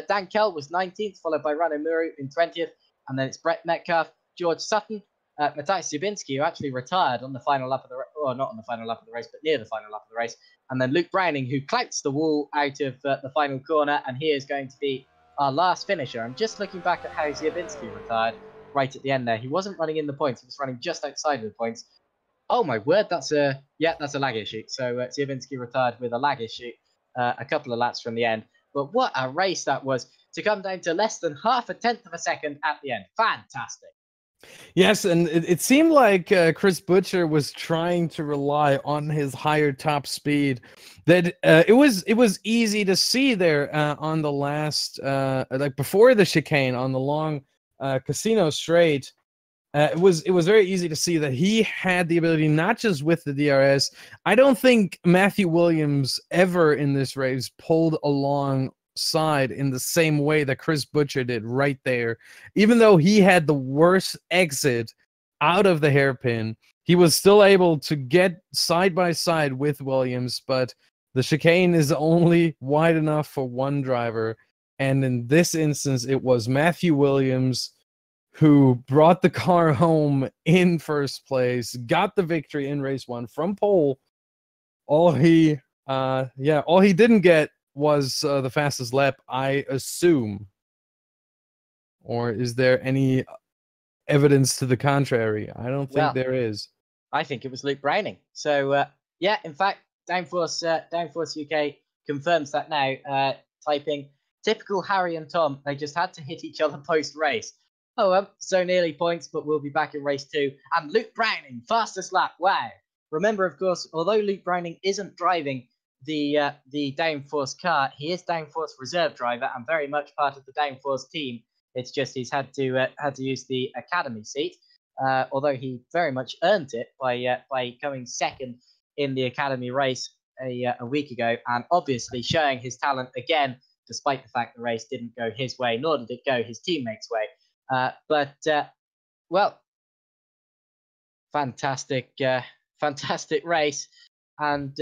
Dan Kell was 19th, followed by Rano Muru in 20th, and then it's Brett Metcalf, George Sutton, Matthias Zubinski, who actually retired on the final lap of the race, or not on the final lap of the race, but near the final lap of the race, and then Luke Browning, who clouts the wall out of the final corner, and he is going to be our last finisher. I'm just looking back at how Zubinski retired right at the end there. He wasn't running in the points, he was running just outside of the points. Oh my word, that's a lag issue. So Zielinski retired with a lag issue, a couple of laps from the end. But what a race that was, to come down to less than half a tenth of a second at the end. Fantastic. Yes, and it seemed like Chris Butcher was trying to rely on his higher top speed. That it was easy to see there on the last like before the chicane on the long Casino Straight. It was very easy to see that he had the ability, not just with the DRS. I don't think Matthew Williams ever in this race pulled alongside in the same way that Chris Butcher did right there. Even though he had the worst exit out of the hairpin, he was still able to get side by side with Williams, but the chicane is only wide enough for one driver. And in this instance, it was Matthew Williams who brought the car home in first place, got the victory in race 1 from pole. All he didn't get was the fastest lap, I assume. Or is there any evidence to the contrary? I don't think there is. I think it was Luke Browning. So yeah, in fact, Downforce UK confirms that now. Typing typical Harry and Tom. They just had to hit each other post race. Oh, well, so nearly points, but we'll be back in race 2. And Luke Browning, fastest lap. Wow. Remember, of course, although Luke Browning isn't driving the Downforce car, he is Downforce reserve driver and very much part of the Downforce team. It's just he's had to use the academy seat, although he very much earned it by coming second in the academy race a week ago, and obviously showing his talent again, despite the fact the race didn't go his way, nor did it go his teammates' way. Well, fantastic race. And,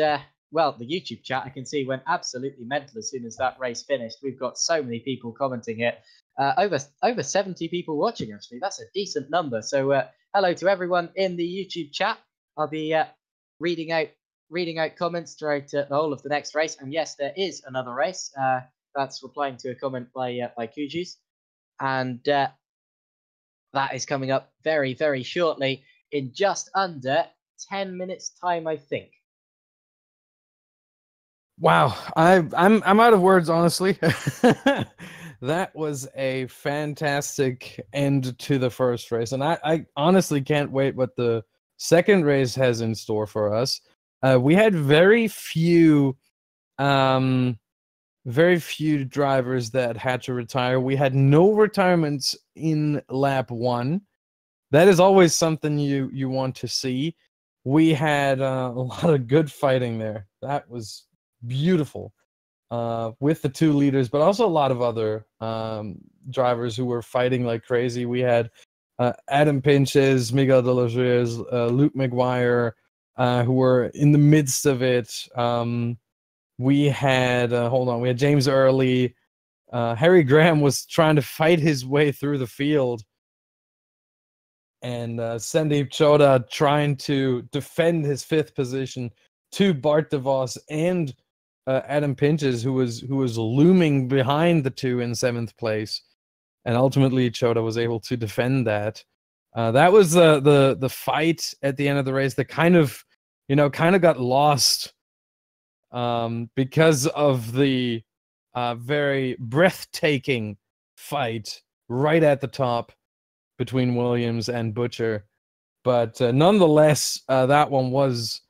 well, the YouTube chat, I can see, went absolutely mental as soon as that race finished. We've got so many people commenting it. Over 70 people watching, actually. That's a decent number. So hello to everyone in the YouTube chat. I'll be reading out comments throughout the whole of the next race. And yes, there is another race. That's replying to a comment by Kujus. And that is coming up very, very shortly in just under 10 minutes time, I think. Wow, I'm out of words, honestly. That was a fantastic end to the first race, and I honestly can't wait what the second race has in store for us. We had very few drivers that had to retire. We had no retirements in lap 1. That is always something you want to see. We had a lot of good fighting there. That was beautiful with the 2 leaders, but also a lot of other drivers who were fighting like crazy. We had Adam Pinches, Miguel de los Rios, Luke McGuire, who were in the midst of it. We had we had James Early. Harry Graham was trying to fight his way through the field, and Sandeep Choda trying to defend his 5th position to Bart de Vos and Adam Pinches, who was looming behind the 2 in 7th place, and ultimately Choda was able to defend that. That was the fight at the end of the race that kind of got lost because of the very breathtaking fight right at the top between Williams and Butcher. But nonetheless, that one was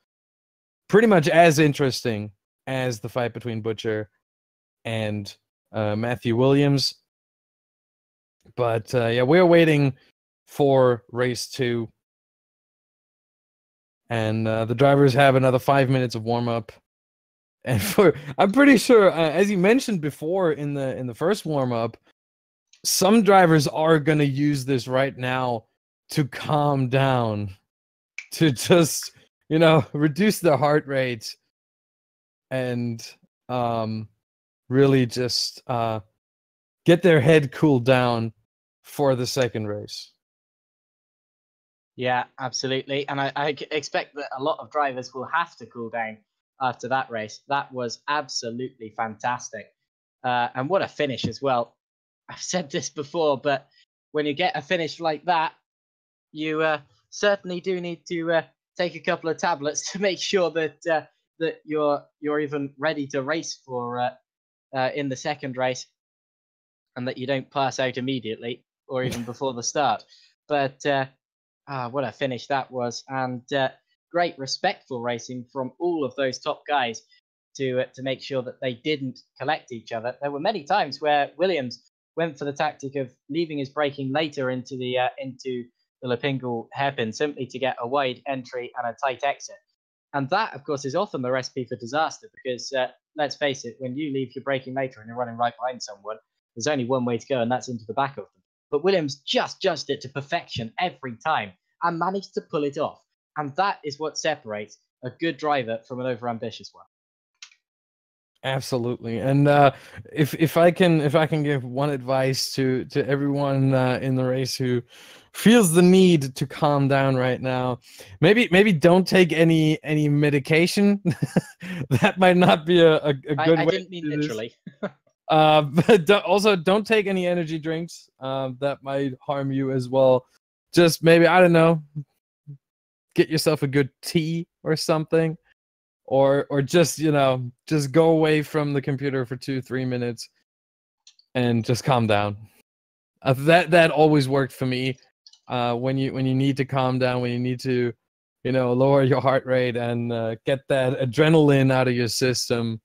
pretty much as interesting as the fight between Butcher and Matthew Williams. But yeah, we're waiting for race 2. And the drivers have another 5 minutes of warm-up. And I'm pretty sure, as you mentioned before in the first warm-up, some drivers are going to use this right now to calm down, to just, reduce their heart rate and really just get their head cooled down for the second race. Yeah, absolutely. And I expect that a lot of drivers will have to cool down after that race. That was absolutely fantastic. And what a finish as well. I've said this before, but when you get a finish like that, you certainly do need to take a couple of tablets to make sure that that you're even ready to race for in the second race, and that you don't pass out immediately or even before the start. But what a finish that was, and great respectful racing from all of those top guys to make sure that they didn't collect each other. There were many times where Williams went for the tactic of leaving his braking later into the Lepingle hairpin, simply to get a wide entry and a tight exit. And that, of course, is often the recipe for disaster, because let's face it, when you leave your braking later and you're running right behind someone, there's only one way to go, and that's into the back of them. But Williams just judged it to perfection every time and managed to pull it off. And that is what separates a good driver from an overambitious one. Absolutely. And if I can give one advice to everyone in the race who feels the need to calm down right now, maybe don't take any medication. That might not be a good way. I didn't mean literally. But also don't take any energy drinks. That might harm you as well. Just maybe, I don't know, get yourself a good tea or something. Or just, just go away from the computer for 2-3 minutes and just calm down. That always worked for me. When you need to calm down, when you need to, lower your heart rate and get that adrenaline out of your system,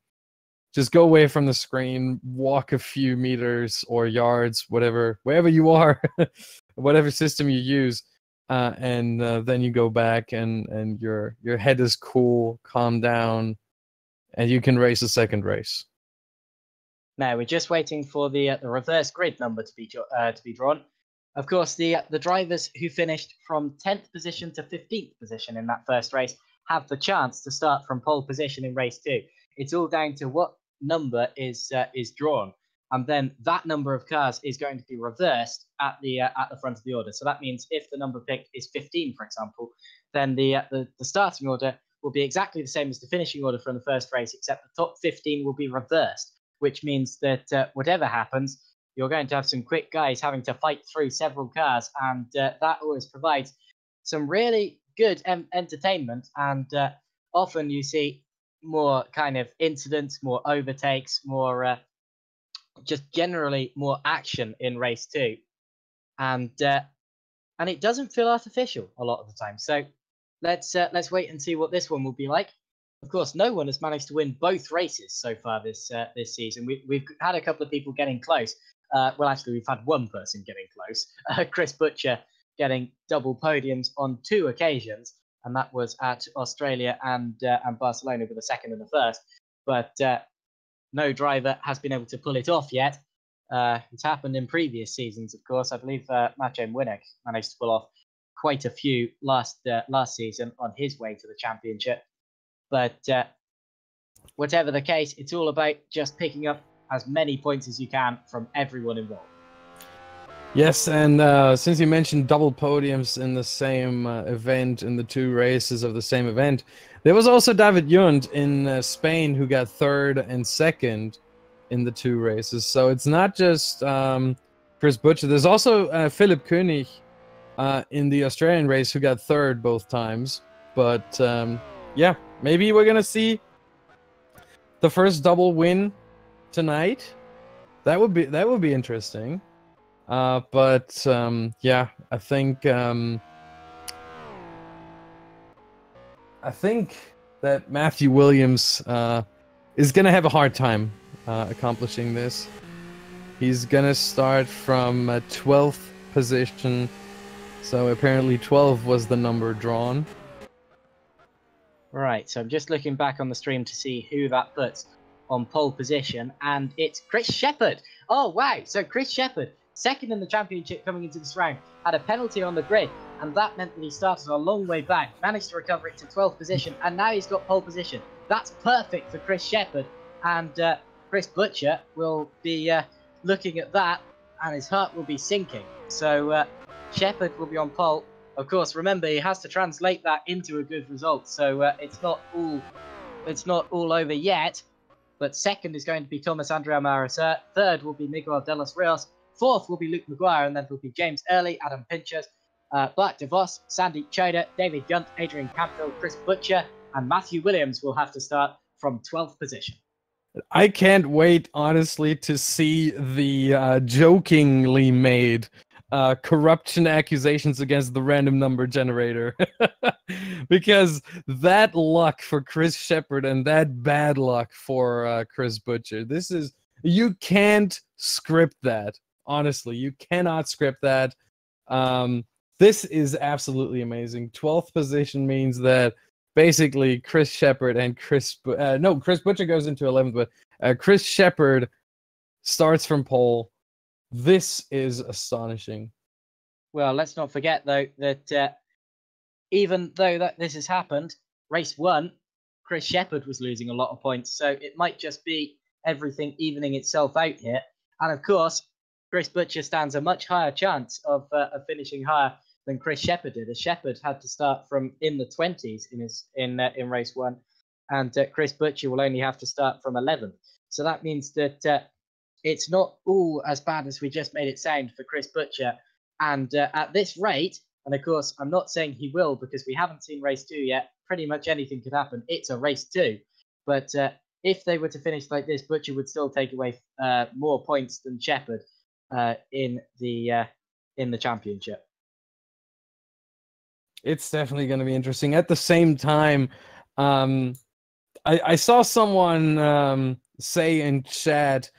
just go away from the screen, walk a few meters or yards, wherever you are, whatever system you use. And then you go back and your head is cool, calm down, and you can race a second race. Now we're just waiting for the reverse grid number to be drawn. Of course, the drivers who finished from 10th position to 15th position in that first race have the chance to start from pole position in race 2. It's all down to what number is drawn. And then that number of cars is going to be reversed at the front of the order. So that means if the number picked is 15, for example, then the starting order will be exactly the same as the finishing order from the first race, except the top 15 will be reversed, which means that whatever happens, you're going to have some quick guys having to fight through several cars, and that always provides some really good entertainment. And often you see more kind of incidents, more overtakes, more just generally more action in race 2, and it doesn't feel artificial a lot of the time. So let's wait and see what this one will be like. Of course, no one has managed to win both races so far this season. We've had a couple of people getting close. Well, actually, we've had one person getting close. Chris Butcher getting double podiums on 2 occasions, and that was at Australia and Barcelona with the second and the first. But no driver has been able to pull it off yet. It's happened in previous seasons, of course. I believe Maciej Młynek managed to pull off quite a few last season on his way to the championship. But whatever the case, it's all about just picking up as many points as you can from everyone involved. Yes, and since you mentioned double podiums in the same event, in the 2 races of the same event, there was also David Jund in Spain who got 3rd and 2nd in the 2 races. So it's not just Chris Butcher. There's also Philip Koenig in the Australian race who got 3rd both times. But yeah, maybe we're gonna see the first double win tonight. That would be interesting. But yeah, I think that Matthew Williams is gonna have a hard time accomplishing this. He's gonna start from 12th position, so apparently 12 was the number drawn. Right, so I'm just looking back on the stream to see who that puts on pole position, and it's Chris Shepherd. Oh wow, so Chris Shepherd, second in the championship coming into this round, had a penalty on the grid, and that meant that he started a long way back, managed to recover it to 12th position, and now he's got pole position. That's perfect for Chris Shepherd, and Chris Butcher will be looking at that, and his heart will be sinking. So Shepherd will be on pole. Of course, remember, he has to translate that into a good result, so it's not all over yet. But second is going to be Thomas Andrea Marasser. Third will be Miguel de los Rios. Fourth will be Luke Maguire, and then will be James Early, Adam Pinchers, Black DeVos, Sandy Choda, David Gunt, Adrian Campfield, Chris Butcher, and Matthew Williams will have to start from 12th position. I can't wait, honestly, to see the jokingly made corruption accusations against the random number generator. Because that luck for Chris Shepard and that bad luck for Chris Butcher, you can't script that. Honestly, you cannot script that. This is absolutely amazing. 12th position means that basically Chris Shepard and Chris Butcher goes into 11th, but Chris Shepard starts from pole. This is astonishing. Well, let's not forget, though, that even though this has happened, race 1, Chris Shepard was losing a lot of points, so it might just be everything evening itself out here. And of course, Chris Butcher stands a much higher chance of finishing higher than Chris Shepard did, as Shepard had to start from in the 20s in race 1, and Chris Butcher will only have to start from 11th. So that means that it's not all as bad as we just made it sound for Chris Butcher. And at this rate, and of course, I'm not saying he will because we haven't seen race 2 yet. Pretty much anything could happen. It's a race 2. But if they were to finish like this, Butcher would still take away more points than Shepard in the championship. It's definitely going to be interesting. At the same time, I saw someone say in chat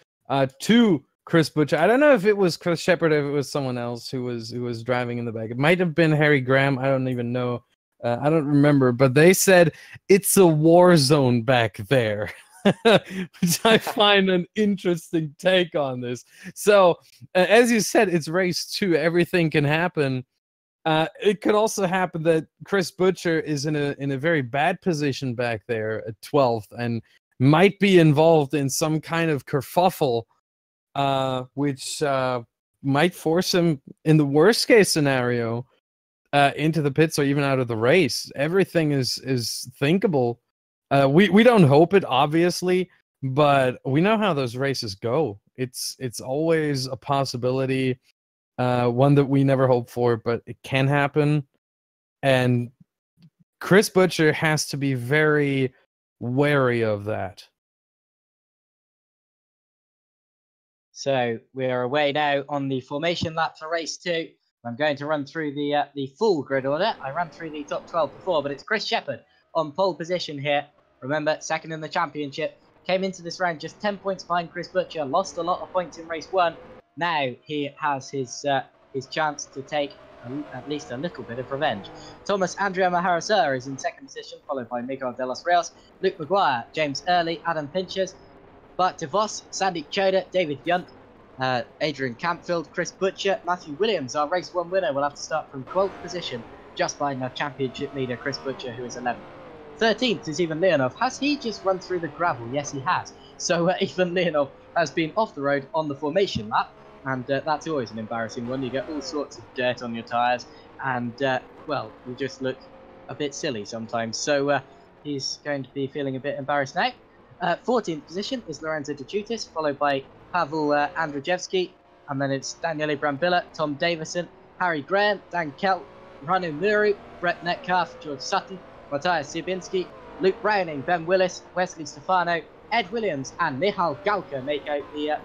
to Chris Butcher. I don't know if it was Chris Shepard or if it was someone else who was driving in the back. It might have been Harry Graham. I don't even know. I don't remember. But they said it's a war zone back there, which I find an interesting take on this. So, as you said, it's race 2. Everything can happen. It could also happen that Chris Butcher is in a very bad position back there at 12th and might be involved in some kind of kerfuffle, which might force him, in the worst case scenario, into the pits or even out of the race. Everything is thinkable. We don't hope it, obviously, but we know how those races go. It's always a possibility. One that we never hope for, but it can happen. And Chris Butcher has to be very wary of that. So we're away now on the formation lap for race 2. I'm going to run through the full grid order. I ran through the top 12 before, but it's Chris Shepard on pole position here. Remember, second in the championship. Came into this round just 10 points behind Chris Butcher. Lost a lot of points in race 1. Now he has his chance to take at least a little bit of revenge. Thomas Andrea Maharasur is in second position, followed by Miguel de los Rios, Luke Maguire, James Early, Adam Pinchers, Bart DeVos, Sandy Choda, David Yunt, Adrian Campfield, Chris Butcher, Matthew Williams, our race 1 winner, will have to start from 12th position, just behind our championship leader Chris Butcher, who is 11th. 13th is Ivan Leonov. Has he just run through the gravel? Yes, he has. So Ivan Leonov has been off the road on the formation lap. And that's always an embarrassing one. You get all sorts of dirt on your tyres, and well, you just look a bit silly sometimes. So he's going to be feeling a bit embarrassed now. 14th position is Lorenzo De Chutis, followed by Pavel Andrzejewski, and then it's Daniele Brambilla, Tom Davison, Harry Graham, Dan Kelt, Ranu Muru, Brett Metcalf, George Sutton, Matthias Sibinski, Luke Browning, Ben Willis, Wesley Stefano, Ed Williams and Michal Galka make out the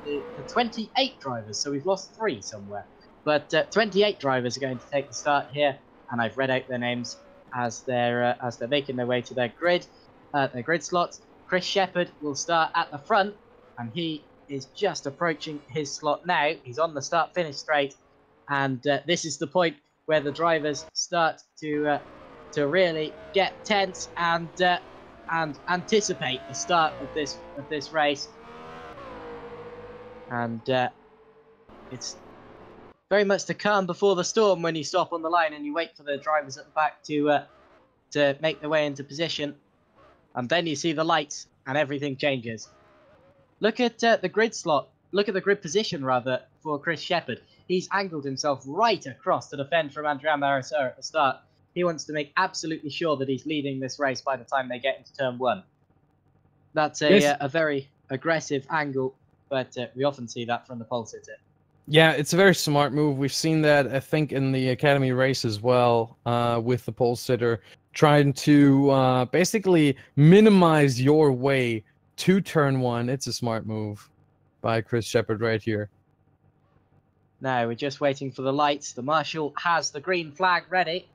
28 drivers, so we've lost 3 somewhere. But 28 drivers are going to take the start here, and I've read out their names as they're making their way to their grid slots. Chris Shepard will start at the front, and he is just approaching his slot now. He's on the start-finish straight, and this is the point where the drivers start to really get tense and anticipate the start of this race. And it's very much the calm before the storm when you stop on the line and you wait for the drivers at the back to make their way into position, and then you see the lights and everything changes. Look at the grid slot. Look at the grid position rather for Chris Shepard. He's angled himself right across to defend from Andrea Marisser at the start. He wants to make absolutely sure that he's leading this race by the time they get into turn 1. That's a very aggressive angle, but we often see that from the pole sitter. Yeah, it's a very smart move. We've seen that, I think, in the Academy race as well, with the pole sitter, trying to basically minimize your way to turn one. It's a smart move by Chris Shepard right here. Now we're just waiting for the lights. The marshal has the green flag ready.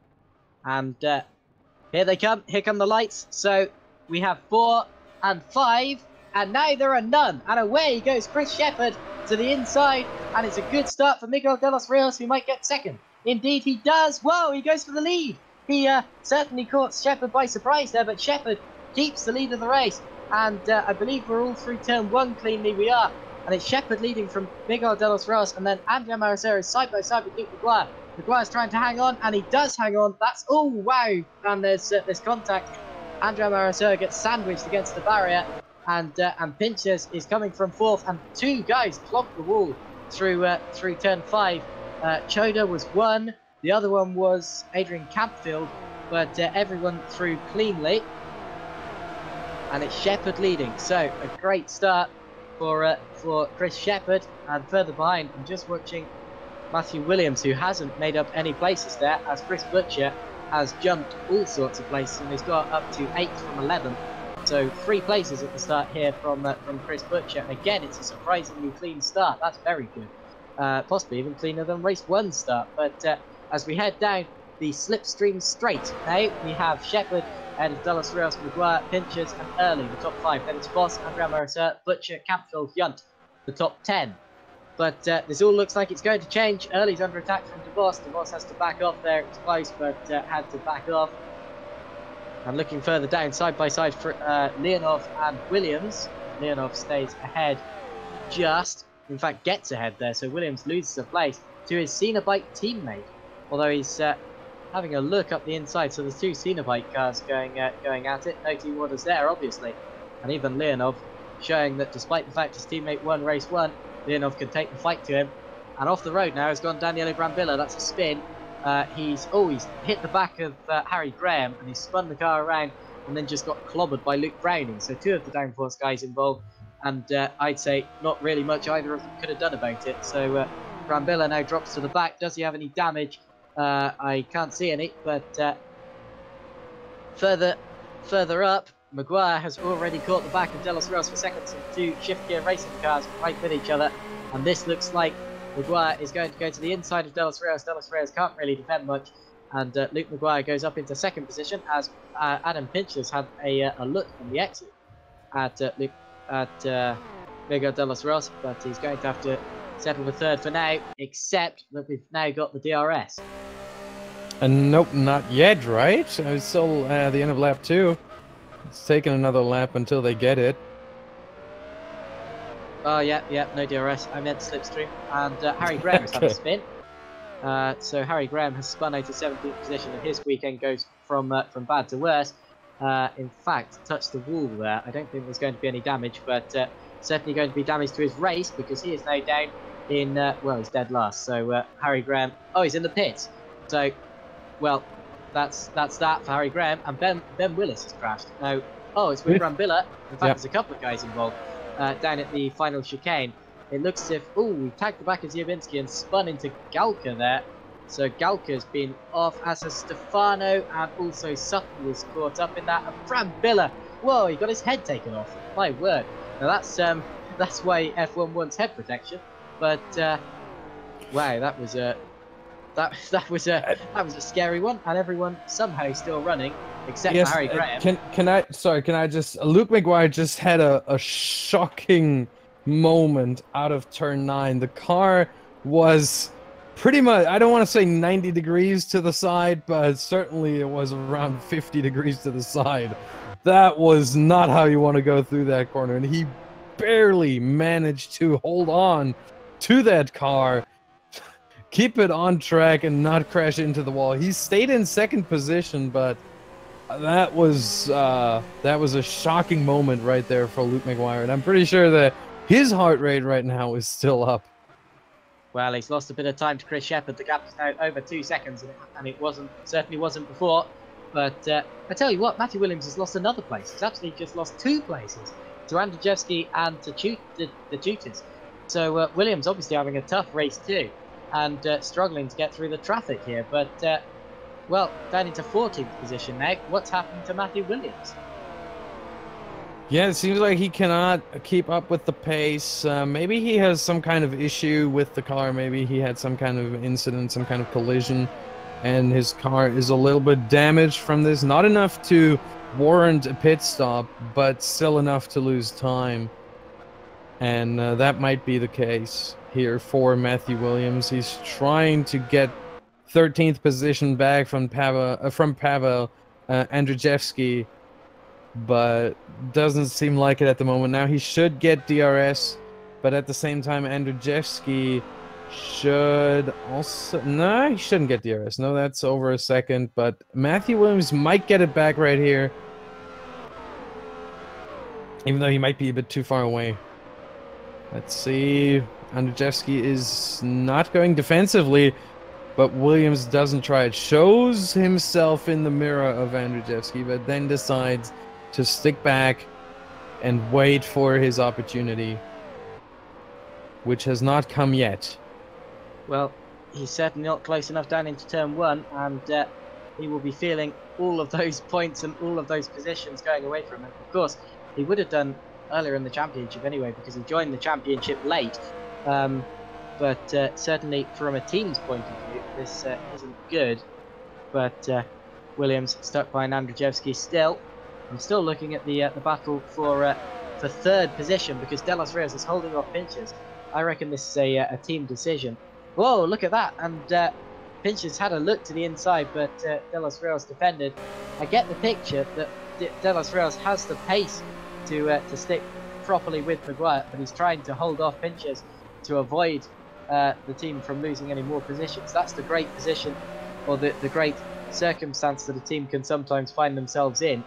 And here they come. Here come the lights. So we have 4 and 5. And now there are none. And away goes Chris Shepard to the inside. And it's a good start for Miguel de los Rios, who might get second. Indeed, he does. Whoa, he goes for the lead. He certainly caught Shepard by surprise there. But Shepard keeps the lead of the race. And I believe we're all through turn 1 cleanly. We are. And it's Shepard leading from Miguel de los Rios. And then Andrea Maricero is side by side with Luke Maguire. Maguire's trying to hang on, and he does hang on. That's oh wow! And there's contact. Andrea Maricero gets sandwiched against the barrier, and Pinches is coming from 4th, and 2 guys clogged the wall through turn 5. Choda was 1. The other one was Adrian Campfield, but everyone through cleanly, and it's Shepard leading. So a great start for Chris Shepard, and further behind, I'm just watching Matthew Williams, who hasn't made up any places there, as Chris Butcher has jumped all sorts of places and he's got up to 8th from 11th. So 3 places at the start here from Chris Butcher. And again, it's a surprisingly clean start. That's very good. Possibly even cleaner than race 1 start. But as we head down the slipstream straight, now we have Shepard ahead of De Los Rios, Maguire, Pinches and Early, the top 5. Then it's Voss, Andrea Maricero, Butcher, Campfield, Yunt, the top 10. But this all looks like it's going to change. Early's under attack from DeVos. DeVos has to back off there. It's close, but had to back off. And looking further down, side by side for Leonov and Williams. Leonov stays ahead just. In fact, gets ahead there. So Williams loses a place to his Cenobite teammate. Although he's having a look up the inside. So there's 2 Cenobite cars going at it. No team orders there, obviously. And even Leonov showing that despite the fact his teammate won race 1, Leonov can take the fight to him. And off the road now has gone Daniele Brambilla. That's a spin. He's hit the back of Harry Graham, and he's spun the car around and then just got clobbered by Luke Browning. So 2 of the downforce guys involved, and I'd say not really much either of them could have done about it. So Brambilla now drops to the back. Does he have any damage? I can't see any, but further up, Maguire has already caught the back of De Los Rios for seconds, and 2 shift gear racing cars right with each other. And this looks like Maguire is going to go to the inside of De Los Rios. De Los Rios can't really defend much, and Luke Maguire goes up into 2nd position as Adam Pinches had a look from the exit at Miguel De Los Rios, but he's going to have to settle for 3rd for now, except that we've now got the DRS. And nope, not yet, right? It's still the end of lap 2. It's taking another lap until they get it. Oh, yeah, no DRS. I meant slipstream. And Harry Graham has had a spin. So Harry Graham has spun out to 17th position, and his weekend goes from bad to worse. In fact, touched the wall there. I don't think there's going to be any damage, but certainly going to be damage to his race, because he is now down in, well, he's dead last. So Harry Graham, oh, he's in the pits. So, well, that's that for Harry Graham. And Ben Willis has crashed. Now, oh, it's with Brambilla. In fact, there's a couple of guys involved down at the final chicane. It looks as if, oh, we tagged the back of Ziobinski and spun into Galka there. So Galka's been off, as has Stefano, and also Sutton was caught up in that. And Brambilla, whoa, he got his head taken off. My word. Now that's why F1 wants head protection. But wow, that was a scary one, and everyone somehow still running except for Harry Graham. Can I just Luke Maguire just had a shocking moment out of turn 9. The car was pretty much, I don't want to say 90 degrees to the side, but certainly it was around 50 degrees to the side. That was not how you want to go through that corner, and he barely managed to hold on to that car, keep it on track, and not crash into the wall. He stayed in 2nd position, but that was a shocking moment right there for Luke Maguire, and I'm pretty sure that his heart rate right now is still up. Well, he's lost a bit of time to Chris Shepard. The gap is now over 2 seconds, and it certainly wasn't before. But I tell you what, Matthew Williams has lost another place. He's actually just lost 2 places to Andrzejewski and to the Jutas. So Williams obviously having a tough race too, and struggling to get through the traffic here. But, well, down into 14th position now. What's happening to Matthew Williams? Yeah, it seems like he cannot keep up with the pace. Maybe he has some kind of issue with the car. Maybe he had some kind of incident, some kind of collision, and his car is a little bit damaged from this. Not enough to warrant a pit stop, but still enough to lose time. And that might be the case here for Matthew Williams. He's trying to get 13th position back from Pavel Andrzejewski, but doesn't seem like it at the moment. Now he should get DRS, but at the same time Andrzejewski should also... No, he shouldn't get DRS. No, that's over a second, but Matthew Williams might get it back right here, even though he might be a bit too far away. Let's see. Andrzejewski is not going defensively, but Williams doesn't try it. Shows himself in the mirror of Andrzejewski, but then decides to stick back and wait for his opportunity, which has not come yet. Well, he's certainly not close enough down into turn 1, and he will be feeling all of those points and all of those positions going away from him. Of course, he would have done earlier in the championship anyway, because he joined the championship late. But certainly from a team's point of view, this isn't good. But Williams stuck behind Andrzejewski still. I'm still looking at the battle for third position, because De Los Rios is holding off Pinches. I reckon this is a team decision. Whoa, look at that! And Pinches had a look to the inside, but De Los Rios defended. I get the picture that De Los Rios has the pace to stick properly with Maguire, but he's trying to hold off Pinches to avoid the team from losing any more positions. That's the great position, or the great circumstance that a team can sometimes find themselves in.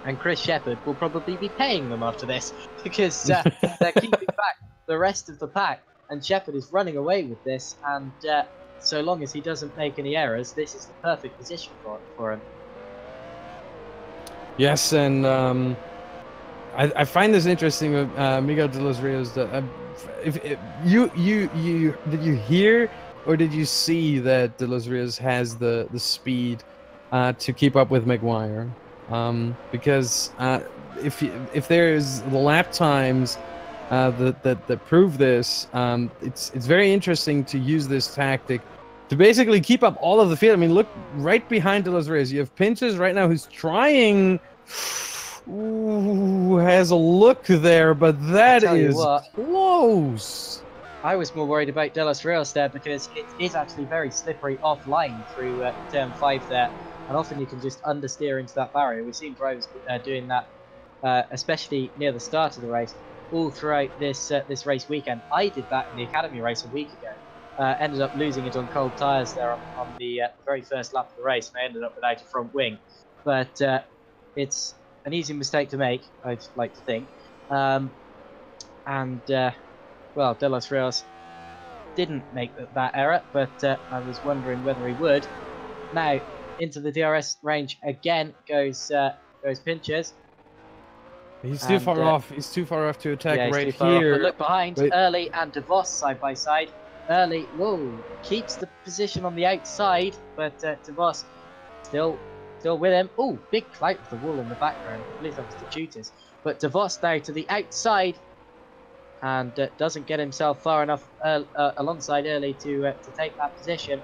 And Chris Shepherd will probably be paying them after this, because they're keeping back the rest of the pack, and Shepherd is running away with this, and so long as he doesn't make any errors, this is the perfect position for him. Yes, and I find this interesting with Miguel de los Rios. If did you hear or did you see that de los Rios has the speed to keep up with Maguire? Because if there's the lap times that prove this, it's very interesting to use this tactic to basically keep up all of the field. I mean, look right behind de los Rios. You have Pinches right now who's trying. Ooh, has a look there, but that is close. I was more worried about De Los Rios there, because it is actually very slippery offline through turn 5 there, and often you can just understeer into that barrier. We've seen drivers doing that, especially near the start of the race, all throughout this race weekend. I did that in the Academy race a week ago. Ended up losing it on cold tyres there on the very first lap of the race, and I ended up without a front wing. But it's an easy mistake to make, I'd like to think. Well, De Los Rios didn't make that error, but I was wondering whether he would. Now, into the DRS range again goes Pinches. He's too far off. He's too far off to attack right here. But look behind, Early and DeVos side by side. Early, whoa, keeps the position on the outside, but DeVos still with him. Oh, big clout of the wall in the background. I believe that was the tutors. But DeVos now to the outside, and doesn't get himself far enough alongside Early to take that position.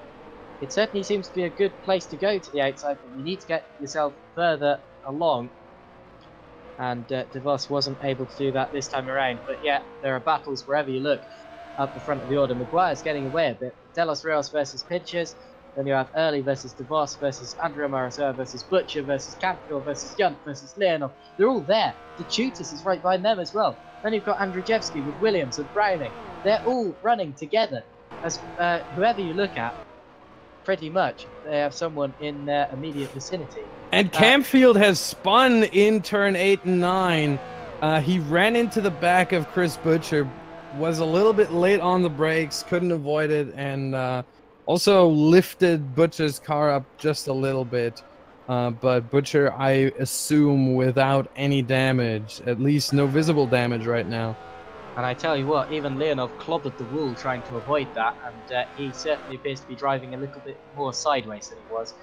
It certainly seems to be a good place to go to the outside, but you need to get yourself further along. And DeVos wasn't able to do that this time around. But yeah, there are battles wherever you look up the front of the order. Maguire's getting away a bit. De Los Rios versus Pinches. Then you have Early versus DeVos versus Andrea Marisol versus Butcher versus Campfield versus Yunt versus Leonov. They're all there. The tutors is right behind them as well. Then you've got Andrzejewski with Williams and Browning. They're all running together. As whoever you look at, pretty much they have someone in their immediate vicinity. And Campfield has spun in turn 8 and 9. He ran into the back of Chris Butcher, was a little bit late on the brakes, couldn't avoid it, and also lifted Butcher's car up just a little bit. But Butcher, I assume, without any damage, at least no visible damage right now. And I tell you what, even Leonov clobbered the wall trying to avoid that, and he certainly appears to be driving a little bit more sideways than he was.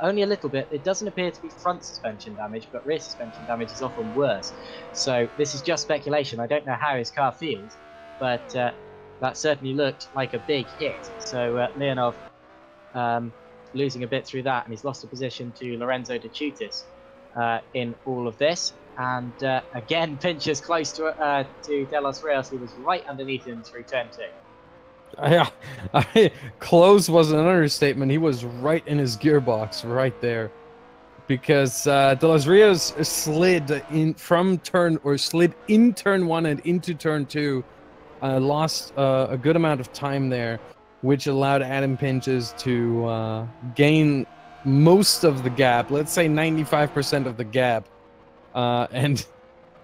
Only a little bit. It doesn't appear to be front suspension damage, but rear suspension damage is often worse. So this is just speculation. I don't know how his car feels, but that certainly looked like a big hit. So Leonov losing a bit through that, and he's lost a position to Lorenzo De Chutis in all of this. And again, Pincher's close to De Los Rios. He was right underneath him through turn 2. Yeah, close was an understatement. He was right in his gearbox right there, because De Los Rios slid in turn 1 and into turn 2, lost a good amount of time there, which allowed Adam Pinches to gain most of the gap. Let's say 95% of the gap, and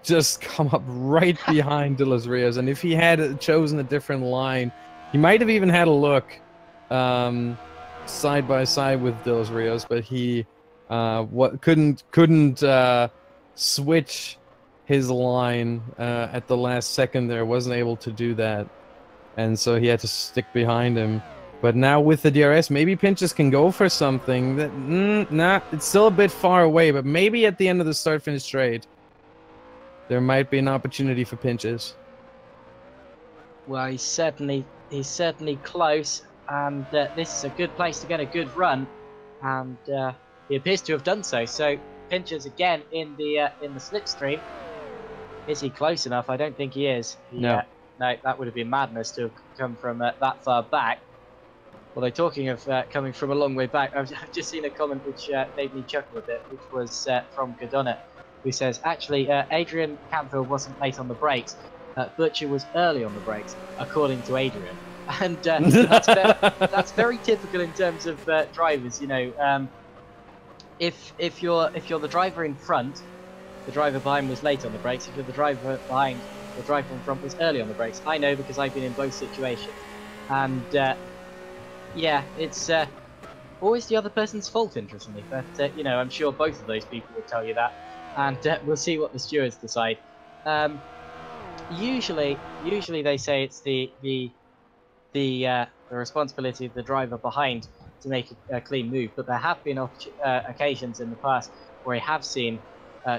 just come up right behind De Los Rios. And if he had chosen a different line, he might have even had a look side by side with De Los Rios, but he couldn't switch his line at the last second there, wasn't able to do that. And so he had to stick behind him. But now with the DRS, maybe Pinches can go for something. That it's still a bit far away, but maybe at the end of the start-finish straight, there might be an opportunity for Pinches. Well, he's certainly close, and this is a good place to get a good run, and he appears to have done so. So Pinches again in the slipstream. Is he close enough? I don't think he is. No, that would have been madness to have come from that far back. Although talking of coming from a long way back, I've just seen a comment which made me chuckle a bit, which was from Godonnet, who says, actually, Adrian Canfield wasn't late on the brakes. Butcher was early on the brakes, according to Adrian. And that's very typical in terms of drivers. You know, if you're the driver in front, the driver behind was late on the brakes. If you're the driver behind, the driver in front was early on the brakes. I know because I've been in both situations. And yeah, it's always the other person's fault, interestingly. But you know, I'm sure both of those people will tell you that. And we'll see what the stewards decide. Usually they say it's the responsibility of the driver behind to make a clean move, but there have been occasions in the past where I have seen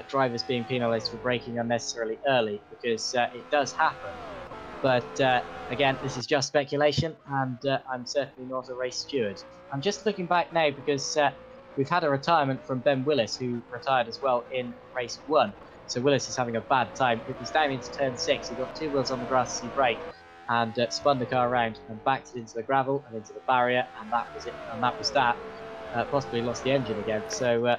drivers being penalised for braking unnecessarily early, because it does happen. But again, this is just speculation, and I'm certainly not a race steward. I'm just looking back now because we've had a retirement from Ben Willis, who retired as well in race 1. So Willis is having a bad time. It was down into turn 6. He got 2 wheels on the grass as he braked, and spun the car around and backed it into the gravel and into the barrier, and that was it. And that was that. Possibly lost the engine again. So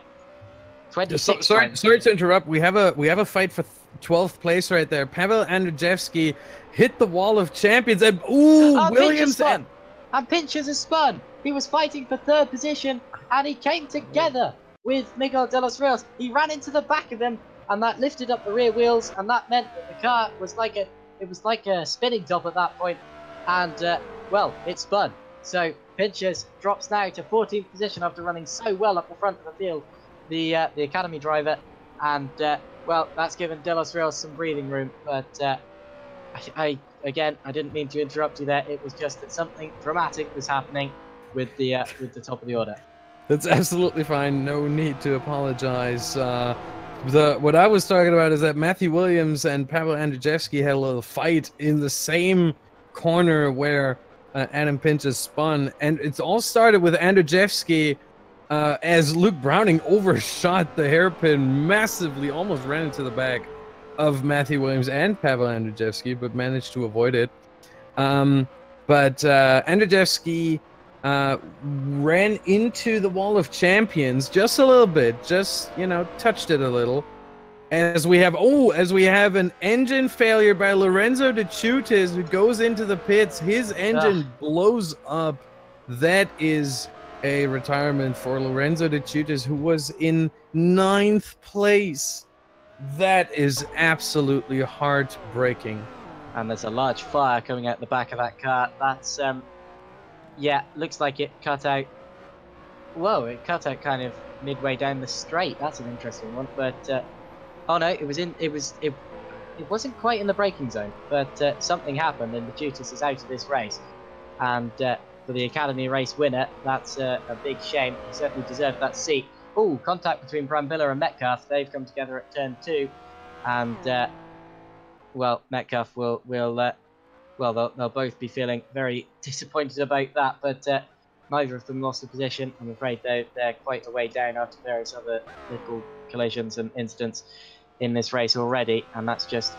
26. Sorry to interrupt. We have a fight for 12th place right there. Pavel Andrzejewski hit the wall of champions, and Williams spun. And Pinches has spun. He was fighting for 3rd position, and he came together with Miguel de los Rios. He ran into the back of him, and that lifted up the rear wheels, and that meant that the car was like a spinning top at that point, and well, it spun. So Pinches drops now to 14th position after running so well up the front of the field, the academy driver, and well, that's given De Los Rios some breathing room. But I didn't mean to interrupt you there. It was just that something dramatic was happening with the top of the order. That's absolutely fine. No need to apologize. What I was talking about is that Matthew Williams and Pavel Andrzejewski had a little fight in the same corner where Adam Pinches spun, and it's all started with Andrzejewski as Luke Browning overshot the hairpin massively, almost ran into the back of Matthew Williams and Pavel Andrzejewski, but managed to avoid it. But Andrzejewski ran into the wall of champions just a little bit, just, you know, touched it a little. As we have an engine failure by Lorenzo De Chutis, who goes into the pits. His engine blows up. That is a retirement for Lorenzo De Chutis, who was in 9th place. That is absolutely heartbreaking. And there's a large fire coming out the back of that car. That's yeah, looks like it cut out. Whoa, it cut out kind of midway down the straight. That's an interesting one. But oh no, it wasn't quite in the braking zone, but something happened and the Dutis is out of this race. And for the Academy race winner, that's a big shame. He certainly deserved that seat. Oh, contact between Brambilla and Metcalf. They've come together at turn 2. And, well, Metcalf will well, they'll both be feeling very disappointed about that. But neither of them lost the position. I'm afraid they're quite a way down after various other little collisions and incidents in this race already. And that's just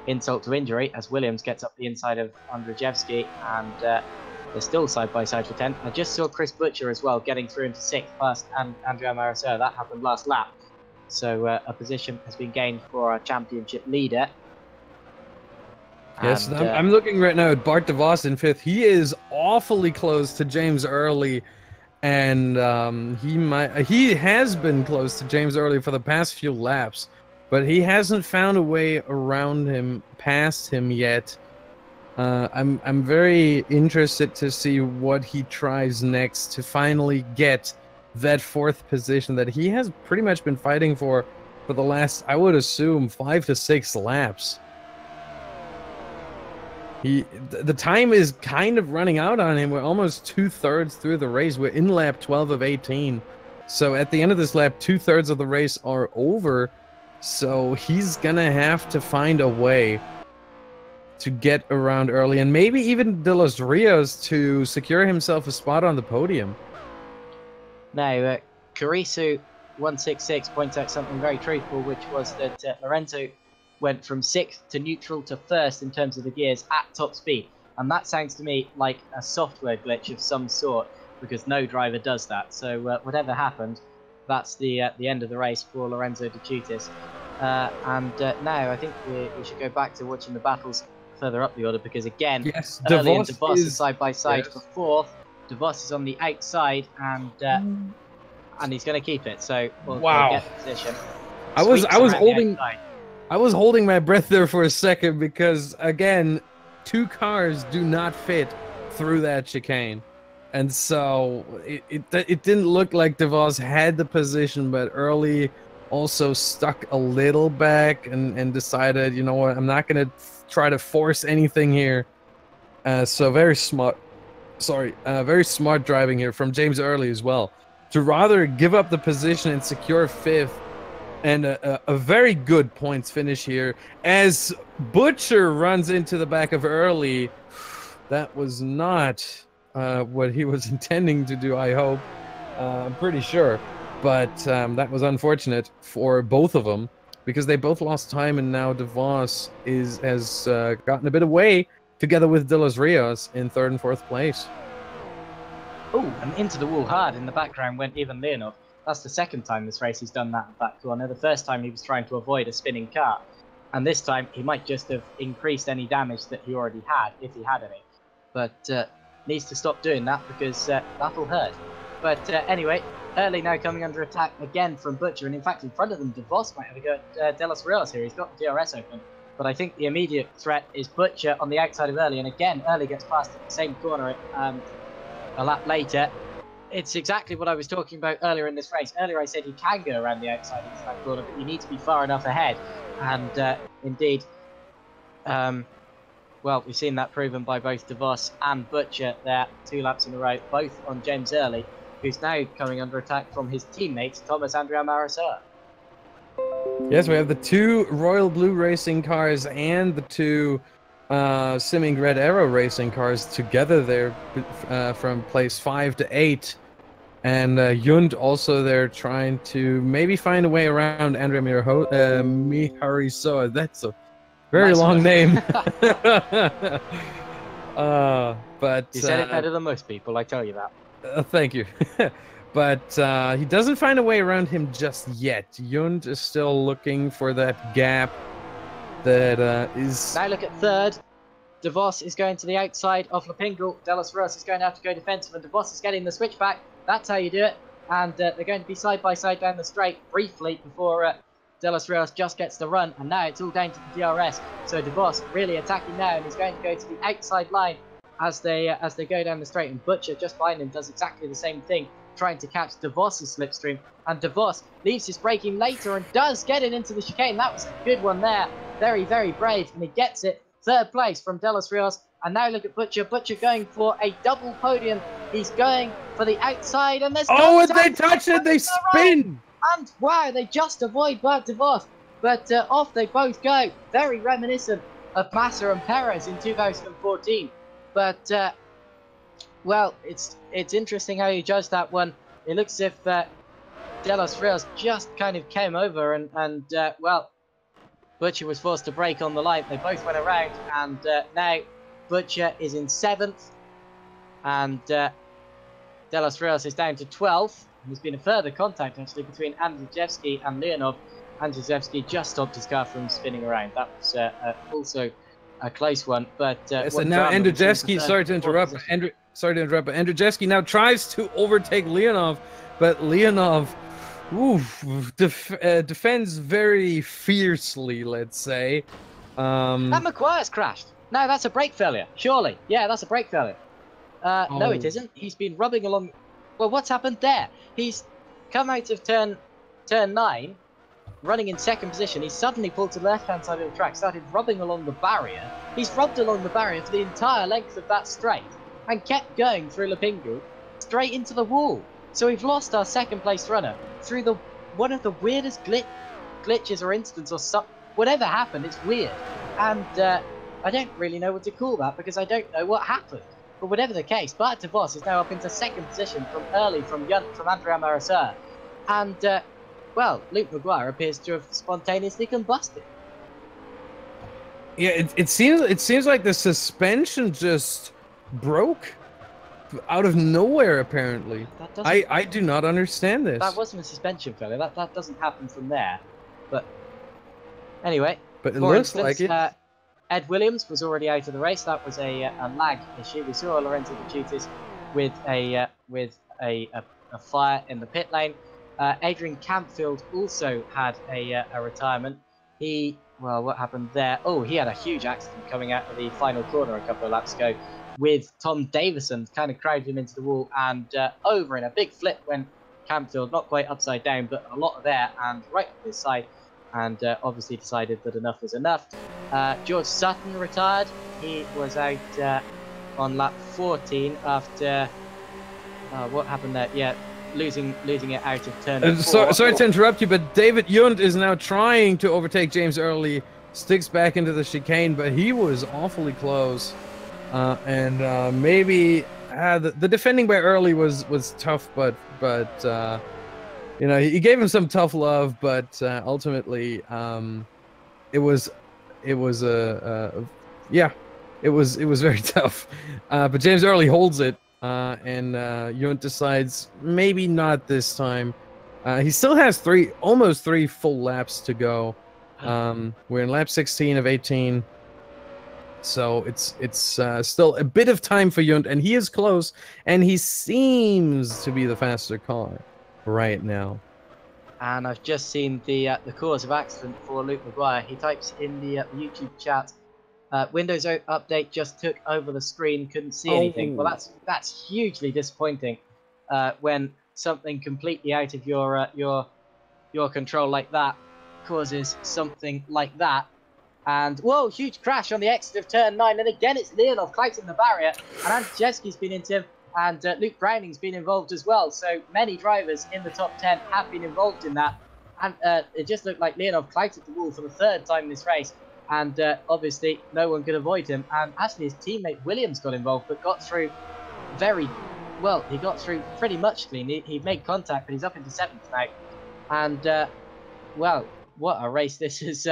insult to injury as Williams gets up the inside of Andrzejewski, and they're still side by side for 10th. I just saw Chris Butcher as well getting through into 6th past Andrea Marasser. That happened last lap. So a position has been gained for our championship leader. Yes, and, I'm looking right now at Bart de Vos in 5th. He is awfully close to James Early, and he has been close to James Early for the past few laps, but he hasn't found a way around him, past him yet. I'm very interested to see what he tries next to finally get that 4th position that he has pretty much been fighting for the last, I would assume, 5 to 6 laps. The time is kind of running out on him. We're almost 2/3 through the race. We're in lap 12 of 18. So at the end of this lap, 2/3 of the race are over. So he's gonna have to find a way to get around early, and maybe even De Los Rios to secure himself a spot on the podium. Now, Carisu166 points out something very truthful, which was that Lorenzo went from 6th to neutral to 1st in terms of the gears at top speed. And that sounds to me like a software glitch of some sort, because no driver does that. So whatever happened, that's the end of the race for Lorenzo De Chutis. Now I think we should go back to watching the battles further up the order, because again, yes, Early and De Vos is side by side for 4th. De Vos is on the outside, and he's going to keep it. So we'll get the position. I was holding my breath there for a second, because again, 2 cars do not fit through that chicane, and so it didn't look like De Vos had the position, but Early also stuck a little back and decided, you know what, I'm not going to try to force anything here. So very smart driving here from James Early as well, to rather give up the position and secure 5th, and a very good points finish here as Butcher runs into the back of Early. That was not what he was intending to do, I hope. I'm pretty sure. But that was unfortunate for both of them, because they both lost time, and now De Vos has gotten a bit away, together with De Los Rios in 3rd and 4th place. Oh, and into the wall hard in the background went Ivan Leonov. That's the 2nd time this race he's done that at that corner. The first time he was trying to avoid a spinning car, and this time he might just have increased any damage that he already had, if he had any. But needs to stop doing that, because that'll hurt. But anyway, Early now coming under attack again from Butcher, and in fact in front of them De Vos might have a go at De Los Rios here. He's got the DRS open, but I think the immediate threat is Butcher on the outside of Early, and again Early gets past at the same corner a lap later. It's exactly what I was talking about earlier in this race. Earlier I said you can go around the outside into that corner, but you need to be far enough ahead, and indeed, well, we've seen that proven by both De Vos and Butcher there 2 laps in a row, both on James Early, who's now coming under attack from his teammates, Thomas Andrea Marasser. Yes, we have the 2 Royal Blue Racing cars and the 2 Simming Red Arrow Racing cars together there from place 5 to 8. And Yund also there trying to maybe find a way around Andrea Miharisoa. That's a very long name. But you said it better than most people, I tell you that. Thank you. But he doesn't find a way around him just yet. Yund is still looking for that gap that is... Now look at 3rd. De Vos is going to the outside of Lepingle. De Los Rios is going to have to go defensive, and De Vos is getting the switchback. That's how you do it. And they're going to be side by side down the straight briefly before De Los Rios just gets the run. And now it's all down to the DRS. So De Vos really attacking now, and he's going to go to the outside line as they go down the straight, and Butcher just behind him does exactly the same thing. trying to catch DeVos's slipstream. And DeVos leaves his braking later and does get it into the chicane. That was a good one there. Very, very brave. And he gets it. Third place from De Los Rios. And now look at Butcher. Butcher going for a double podium. He's going for the outside. And there's and they touch it. They spin. And wow, they just avoid Bert DeVos. But off they both go. Very reminiscent of Massa and Perez in 2014. But, well, it's interesting how you judge that one. It looks as if De Los Rios just kind of came over and well, Butcher was forced to brake on the line. They both went around, and now Butcher is in 7th, and De Los Rios is down to 12th. There's been a further contact, actually, between Andrzejewski and Leonov. Andrzejewski just stopped his car from spinning around. That was also a close one. But so now Andrzejewski, sorry to interrupt, but Andrzejewski now tries to overtake Leonov, but Leonov defends very fiercely, let's say. That McGuire's crashed. No, that's a brake failure, surely. Yeah, that's a brake failure. No, it isn't. He's been rubbing along. Well, what's happened there? He's come out of turn 9, running in 2nd position. He's suddenly pulled to the left-hand side of the track, started rubbing along the barrier. He's rubbed along the barrier for the entire length of that straight and kept going through Lapingu straight into the wall. So we've lost our 2nd place runner through one of the weirdest glitches or incidents or whatever happened. It's weird, and I don't really know what to call that because I don't know what happened. But whatever the case, Bart DeVos is now up into 2nd position from Andrea Marasser, and well, Luke McGuire appears to have spontaneously combusted. Yeah, it seems like the suspension just broke out of nowhere. Apparently, I do not understand this. That wasn't a suspension failure. That doesn't happen from there. But anyway, but it looks like it. Ed Williams was already out of the race. That was a lag issue. We saw Lorenzo Baciutis with a fire in the pit lane. Adrian Campfield also had a retirement. Well, what happened there? Oh, he had a huge accident coming out of the final corner a couple of laps ago with Tom Davison, kind of crowded him into the wall and over in a big flip went Campfield, not quite upside down, but a lot of air and right to his side, and obviously decided that enough was enough. George Sutton retired. He was out on lap 14 after what happened there? Yeah, losing it out of turn 4. Sorry to interrupt you, but David Yunt is now trying to overtake James Early, sticks back into the chicane, but he was awfully close. And maybe the defending by Early was tough, but you know, he gave him some tough love, but ultimately it was very tough. But James Early holds it. And Yunt decides maybe not this time. He still has almost three full laps to go. We're in lap 16 of 18, so it's still a bit of time for Yunt, and he is close, and he seems to be the faster car right now. And I've just seen the cause of accident for Luke McGuire. He types in the YouTube chat. Windows update just took over the screen, couldn't see anything. Well, that's hugely disappointing when something completely out of your control like that causes something like that. And whoa, huge crash on the exit of turn 9, and again it's Leonov clouting the barrier, and Andrzejewski's been into him, and Luke Browning's been involved as well. So many drivers in the top 10 have been involved in that, and it just looked like Leonov clouted the wall for the 3rd time this race. And obviously no one could avoid him, and actually his teammate Williams got involved but got through very well. He got through pretty much clean. He made contact, but he's up into 7th now. And well, what a race this has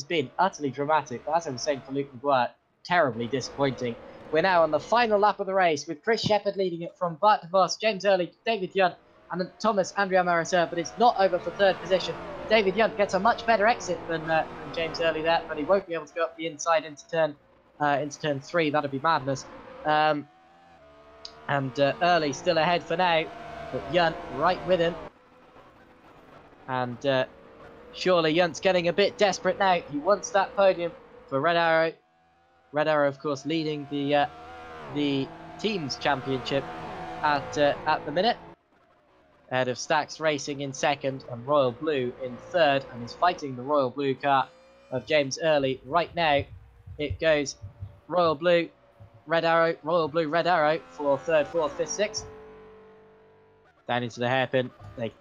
been. Utterly dramatic, but as I was saying for Luke McGuire, terribly disappointing. We're now on the final lap of the race with Chris Shepherd leading it from Bart DeVos, James Early, David Yunt and then Thomas Andrea Marasser, but it's not over for 3rd position. David Yunt gets a much better exit than James Early there, but he won't be able to go up the inside into turn 3. That'd be madness. And Early still ahead for now, but Yunt right with him. And surely Yunt's getting a bit desperate now. He wants that podium for Red Arrow. Red Arrow, of course, leading the teams championship at the minute. ahead of Stax Racing in second and Royal Blue in third, and is fighting the Royal Blue car of James Early. Right now, it goes Royal Blue, Red Arrow, Royal Blue, Red Arrow for third, fourth, fifth, sixth. Down into the hairpin. They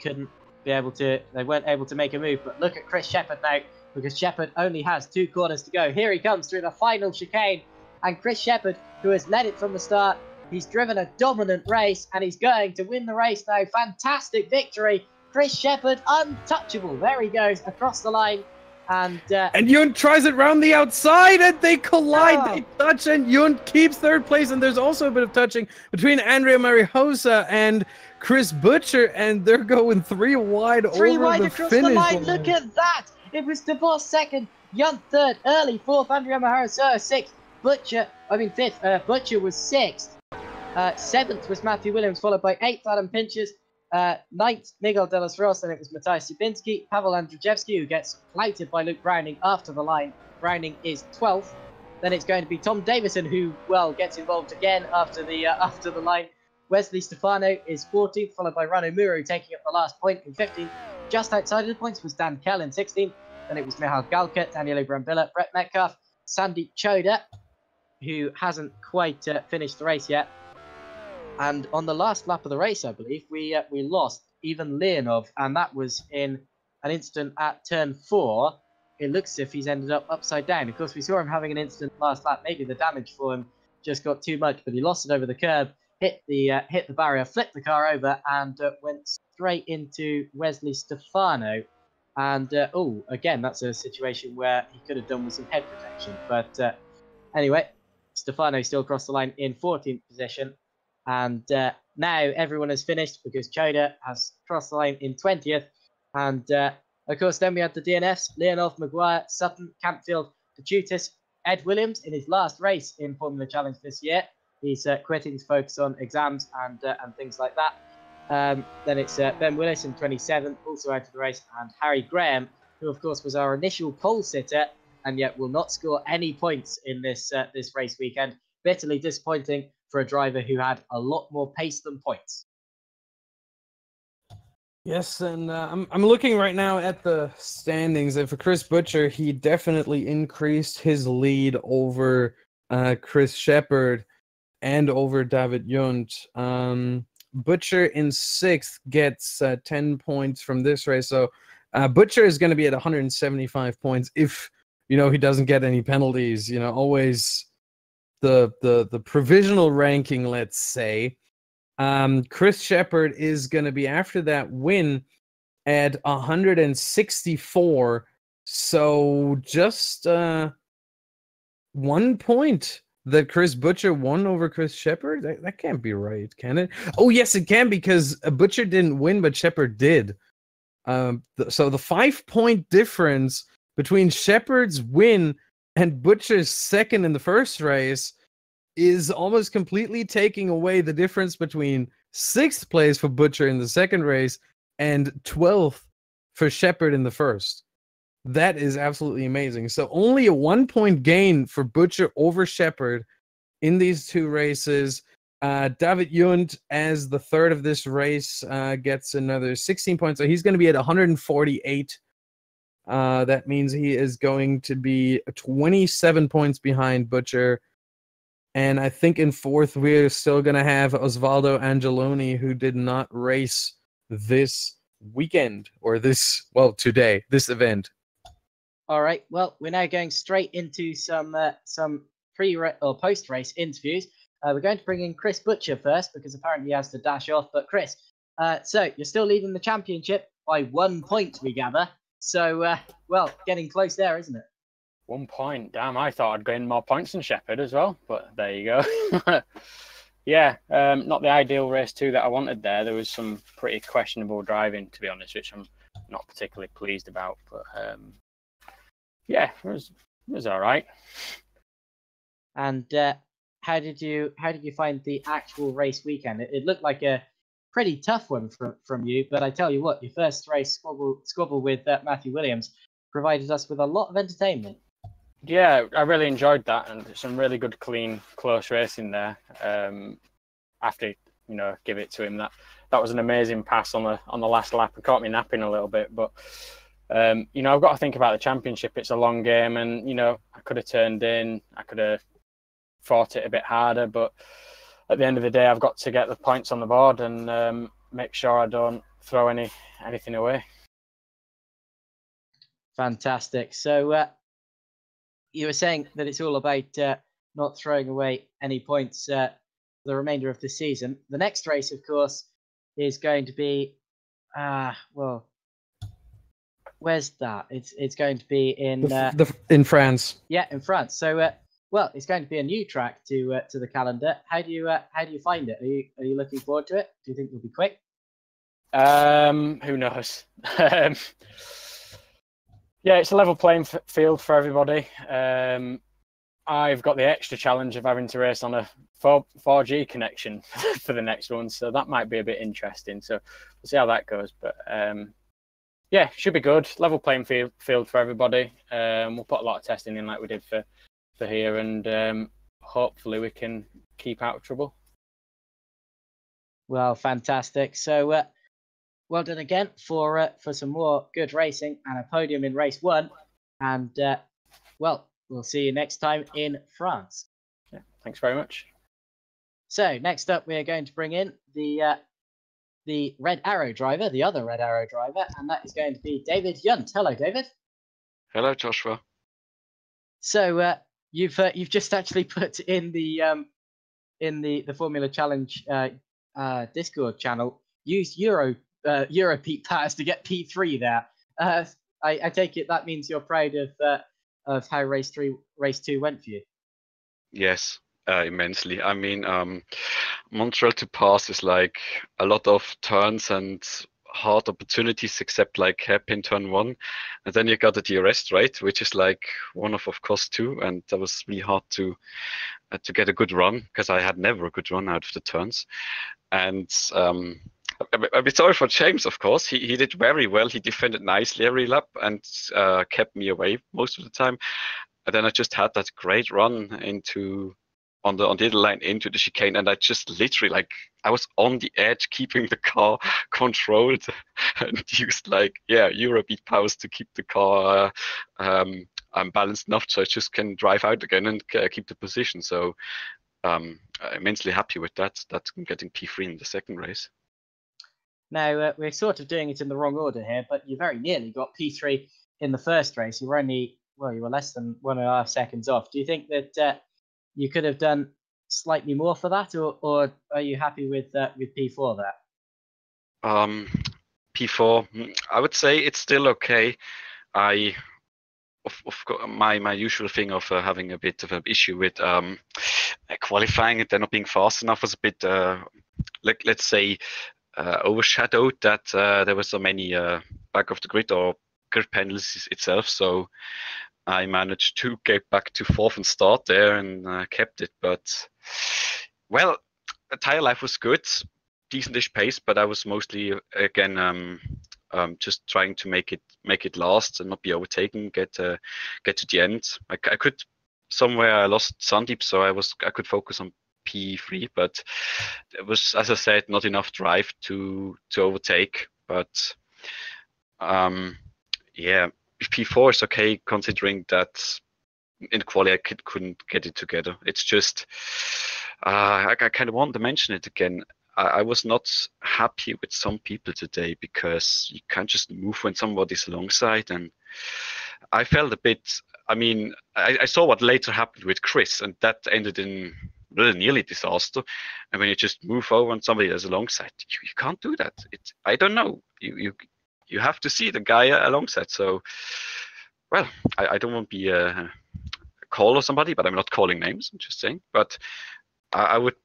weren't able to make a move, but look at Chris Shepherd now, because Shepherd only has 2 corners to go. Here he comes through the final chicane, and Chris Shepherd, who has led it from the start, he's driven a dominant race, and he's going to win the race now. Fantastic victory. Chris Shepherd, untouchable. There he goes across the line. And Yunt tries it round the outside, and they collide. They touch, and Yunt keeps third place. And there's also a bit of touching between Andrea Marijosa and Chris Butcher, and they're going 3 wide over the across finish the line. line. Look at that. It was DeVos second, Yunt third, Early fourth, Andrea Marijosa sixth, fifth. Butcher was sixth. Seventh was Matthew Williams, followed by 8th Adam Pinches. 9th, Miguel de los Rios, and it was Matthias Subinski. Pavel Andrzejewski, who gets flouted by Luke Browning after the line. Browning is 12th. Then it's going to be Tom Davison, who, well, gets involved again after the line. Wesley Stefano is 14th, followed by Rano Muro taking up the last point in 15th. Just outside of the points was Dan Kell in 16th. Then it was Michal Galka, Daniele Brambilla, Brett Metcalf, Sandy Choda, who hasn't quite finished the race yet. And on the last lap of the race, I believe, we lost Ivan Leonov, and that was in an incident at turn 4. It looks as if he's ended up upside down. Of course, we saw him having an incident last lap. Maybe the damage for him just got too much, but he lost it over the curb, hit the barrier, flipped the car over, and went straight into Wesley Stefano. And, again, that's a situation where he could have done with some head protection. But anyway, Stefano still crossed the line in 14th position. And now everyone has finished because Choda has crossed the line in 20th. And, of course, then we had the DNFs, Leonov, Maguire, Sutton, Campfield, Pachutis, Ed Williams in his last race in Formula Challenge this year. He's quitting to focus on exams and things like that. Then it's Ben Willis in 27th, also out of the race, and Harry Graham, who, of course, was our initial pole sitter and yet will not score any points in this race weekend. Bitterly disappointing for a driver who had a lot more pace than points. Yes, and I'm looking right now at the standings, and for Chris Butcher, he definitely increased his lead over Chris Shepherd and over David Yunt. Butcher in 6th gets 10 points from this race, so Butcher is going to be at 175 points if he doesn't get any penalties. Always the provisional ranking, let's say. Chris Shepherd is going to be, after that win, at 164. So just 1 point that Chris Butcher won over Chris Shepherd. That can't be right, can it? Oh, yes, it can, because Butcher didn't win, but Shepherd did. So the 5-point difference between Shepherd's win and Butcher's second in the first race is almost completely taking away the difference between 6th place for Butcher in the second race and 12th for Shepherd in the first. That is absolutely amazing. So only a 1-point gain for Butcher over Shepherd in these 2 races. David Yunt, as the third of this race, gets another 16 points. So he's going to be at 148. That means he is going to be 27 points behind Butcher. And I think in 4th, we're still going to have Osvaldo Angeloni, who did not race this weekend, or today, this event. All right, well, we're now going straight into some post-race interviews. We're going to bring in Chris Butcher first, because apparently he has to dash off. But Chris, so you're still leading the championship by 1 point, we gather. So, getting close there, isn't it? 1 point. Damn, I thought I'd gain more points than Shepherd as well, but there you go. Yeah, not the ideal race 2 that I wanted there. There was some pretty questionable driving, to be honest, which I'm not particularly pleased about. But yeah, it was all right. And how did you find the actual race weekend? It looked like a pretty tough one from you, but I tell you what, your first race squabble with Matthew Williams provided us with a lot of entertainment. Yeah, I really enjoyed that, and some really good, clean, close racing there. After give it to him, that was an amazing pass on the last lap. It caught me napping a little bit, but you know, I've got to think about the championship. It's a long game, and you know, I could have turned in, I could have fought it a bit harder, but at the end of the day, I've got to get the points on the board and make sure I don't throw anything away. Fantastic. So you were saying that it's all about not throwing away any points the remainder of the season. The next race, of course, is going to be well, where's that? It's going to be in in France. Yeah, in France. So well, it's going to be a new track to the calendar. How do you find it? Are you looking forward to it? Do you think it'll be quick? Who knows? Yeah, it's a level playing field for everybody. I've got the extra challenge of having to race on a 4G connection for the next one, so that might be a bit interesting. So we'll see how that goes. But yeah, should be good. Level playing field for everybody. We'll put a lot of testing in like we did for here, and hopefully we can keep out of trouble. Well, fantastic. So well done again for some more good racing and a podium in race 1. And well, we'll see you next time in France. Yeah, thanks very much. So next up, we are going to bring in the Red Arrow driver, the other Red Arrow driver, and that is going to be David Yunt. Hello, David. Hello, Joshua. So you've just actually put in the Formula Challenge Discord channel, use Europeat pass to get P3 there. I take it that means you're proud of how race 2 went for you. Yes, immensely. I mean, Montreal to pass is like a lot of turns and hard opportunities, except like hairpin turn 1, and then you got the DRS, right, which is like one of course 2, and that was really hard to get a good run, because I had never a good run out of the turns. And a bit sorry for James, of course. He did very well. He defended nicely every lap and kept me away most of the time. And then I just had that great run on the other line into the chicane, and I just literally, like, I was on the edge, keeping the car controlled, and used Eurobeat powers to keep the car balanced enough so I just can drive out again and keep the position. So I'm immensely happy with that. That's getting P3 in the second race. Now, we're sort of doing it in the wrong order here, but you very nearly got P3 in the first race. You were less than 1.5 seconds off. Do you think that you could have done slightly more for that, or are you happy with P4 there? P4, I would say it's still okay. Of course, my usual thing of having a bit of an issue with qualifying and then not being fast enough was a bit, let's say, overshadowed that there were so many back of the grid or grid penalties itself. So I managed to get back to 4th and start there and kept it. But well, the tire life was good, decentish pace, but I was mostly again just trying to make it last and not be overtaken. Get to the end. I could somewhere I lost Sandeep, so I could focus on P3, but it was, as I said, not enough drive to overtake. But yeah, P4 is okay, considering that in the quali I couldn't get it together. It's just I kind of want to mention it again. I was not happy with some people today, because you can't just move when somebody's alongside, and I felt a bit. I mean, I saw what later happened with Chris, and that ended in really nearly disaster. And when you just move over on somebody that's alongside, you can't do that. I don't know. You have to see the guy alongside. So, well, I don't want to be a call or somebody, but I'm not calling names. I'm just saying. But I would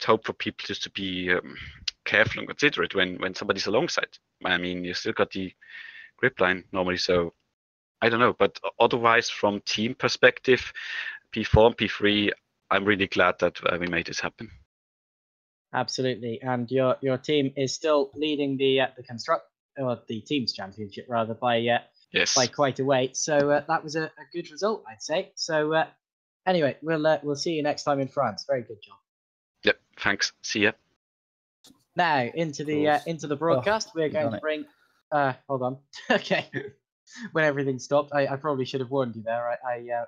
hope for people just to be careful and considerate when somebody's alongside. I mean, you still got the grip line normally, so I don't know. But otherwise, from team perspective, P4 and P3, I'm really glad that we made this happen. Absolutely, and your team is still leading the teams championship rather by yes, by quite a way. So that was a good result, I'd say. So anyway, we'll see you next time in France. Very good job. Yep. Thanks. See ya. Now into the broadcast, we're going to bring. Hold on. Okay. When everything stopped, I probably should have warned you there. I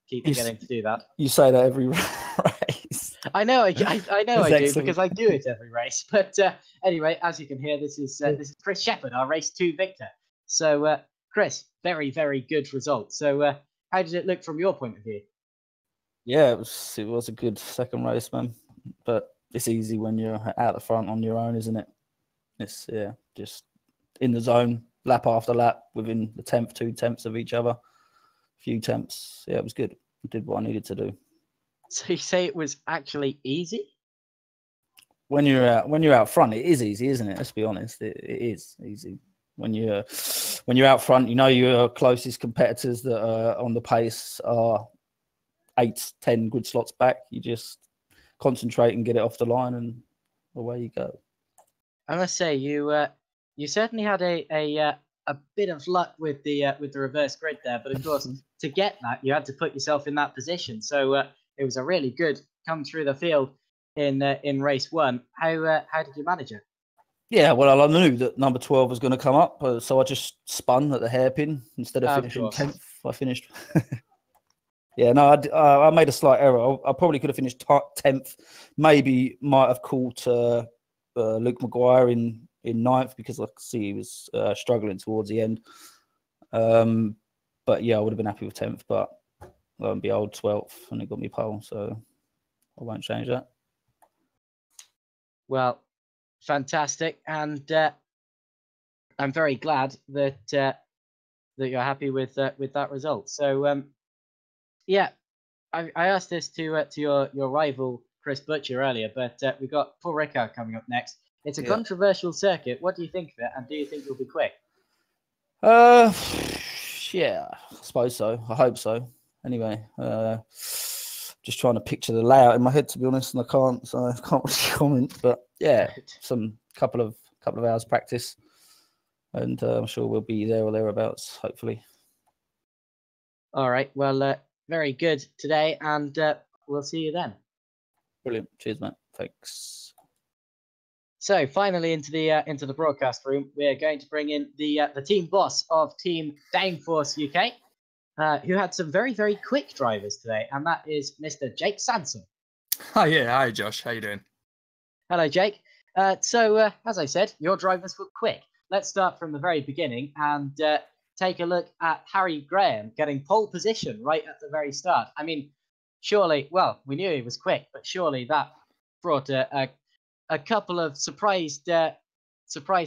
keep forgetting to do that. You say that every race. I know I do excellent. because I do it every race. But anyway, as you can hear, this is Chris Shepherd, our race 2 victor. So Chris, very, very good result. So how did it look from your point of view? Yeah, it was a good second race, man. But it's easy when you're out the front on your own, isn't it? It's just in the zone, lap after lap, within the 10th, 2 tenths of each other, a few tenths. Yeah, it was good. I did what I needed to do. So you say it was actually easy? When you're out front, it is easy, isn't it? Let's be honest, it is easy. When you're out front, you know your closest competitors that are on the pace are 8, 10 grid slots back. You just concentrate and get it off the line, and away you go. I must say, you certainly had a bit of luck with the reverse grid there, but of course, to get that, you had to put yourself in that position. So it was a really good come through the field in race 1. How did you manage it? Yeah, well, I knew that number 12 was going to come up, so I just spun at the hairpin instead of finishing 10th. I finished. Yeah, no, I made a slight error. I probably could have finished 10th. Maybe might have caught Luke Maguire in 9th because I could see he was struggling towards the end. But yeah, I would have been happy with 10th, but lo and behold, 12th, and it got me pole, so I won't change that. Well, fantastic, and I'm very glad that you're happy with that result. So yeah, I asked this to your rival Chris Butcher earlier, but we've got Paul Ricard coming up next. It's a controversial circuit. What do you think of it, and do you think you'll be quick? Yeah, I suppose so. I hope so. Anyway, just trying to picture the layout in my head, to be honest, and I can't, so I can't really comment. But yeah, some couple of hours practice, and I'm sure we'll be there or thereabouts, hopefully. All right. Well, very good today, and we'll see you then. Brilliant. Cheers, mate. Thanks. So finally, into the broadcast room, we're going to bring in the team boss of Team Downforce UK. Who had some very, very quick drivers today, and that is Mr. Jake Sanson. Hi, Josh. How you doing? Hello, Jake. So, as I said, your drivers were quick. Let's start from the very beginning and take a look at Harry Graham getting pole position right at the very start. I mean, surely, well, we knew he was quick, but surely that brought a couple of surprised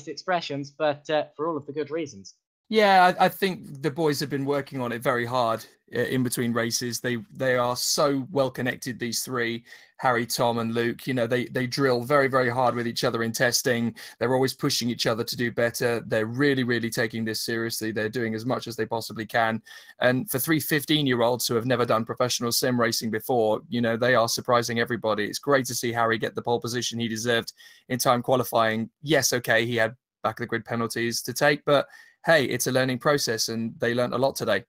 expressions, but for all of the good reasons. Yeah, I think the boys have been working on it very hard in between races. They are so well connected, these three, Harry, Tom and Luke. You know, they drill very, very hard with each other in testing. They're always pushing each other to do better. They're really, really taking this seriously. They're doing as much as they possibly can. And for 3 15-year-olds who have never done professional sim racing before, you know, they are surprising everybody. It's great to see Harry get the pole position he deserved in time qualifying. Yes, okay, he had back of the grid penalties to take, but hey, it's a learning process, and they learned a lot today.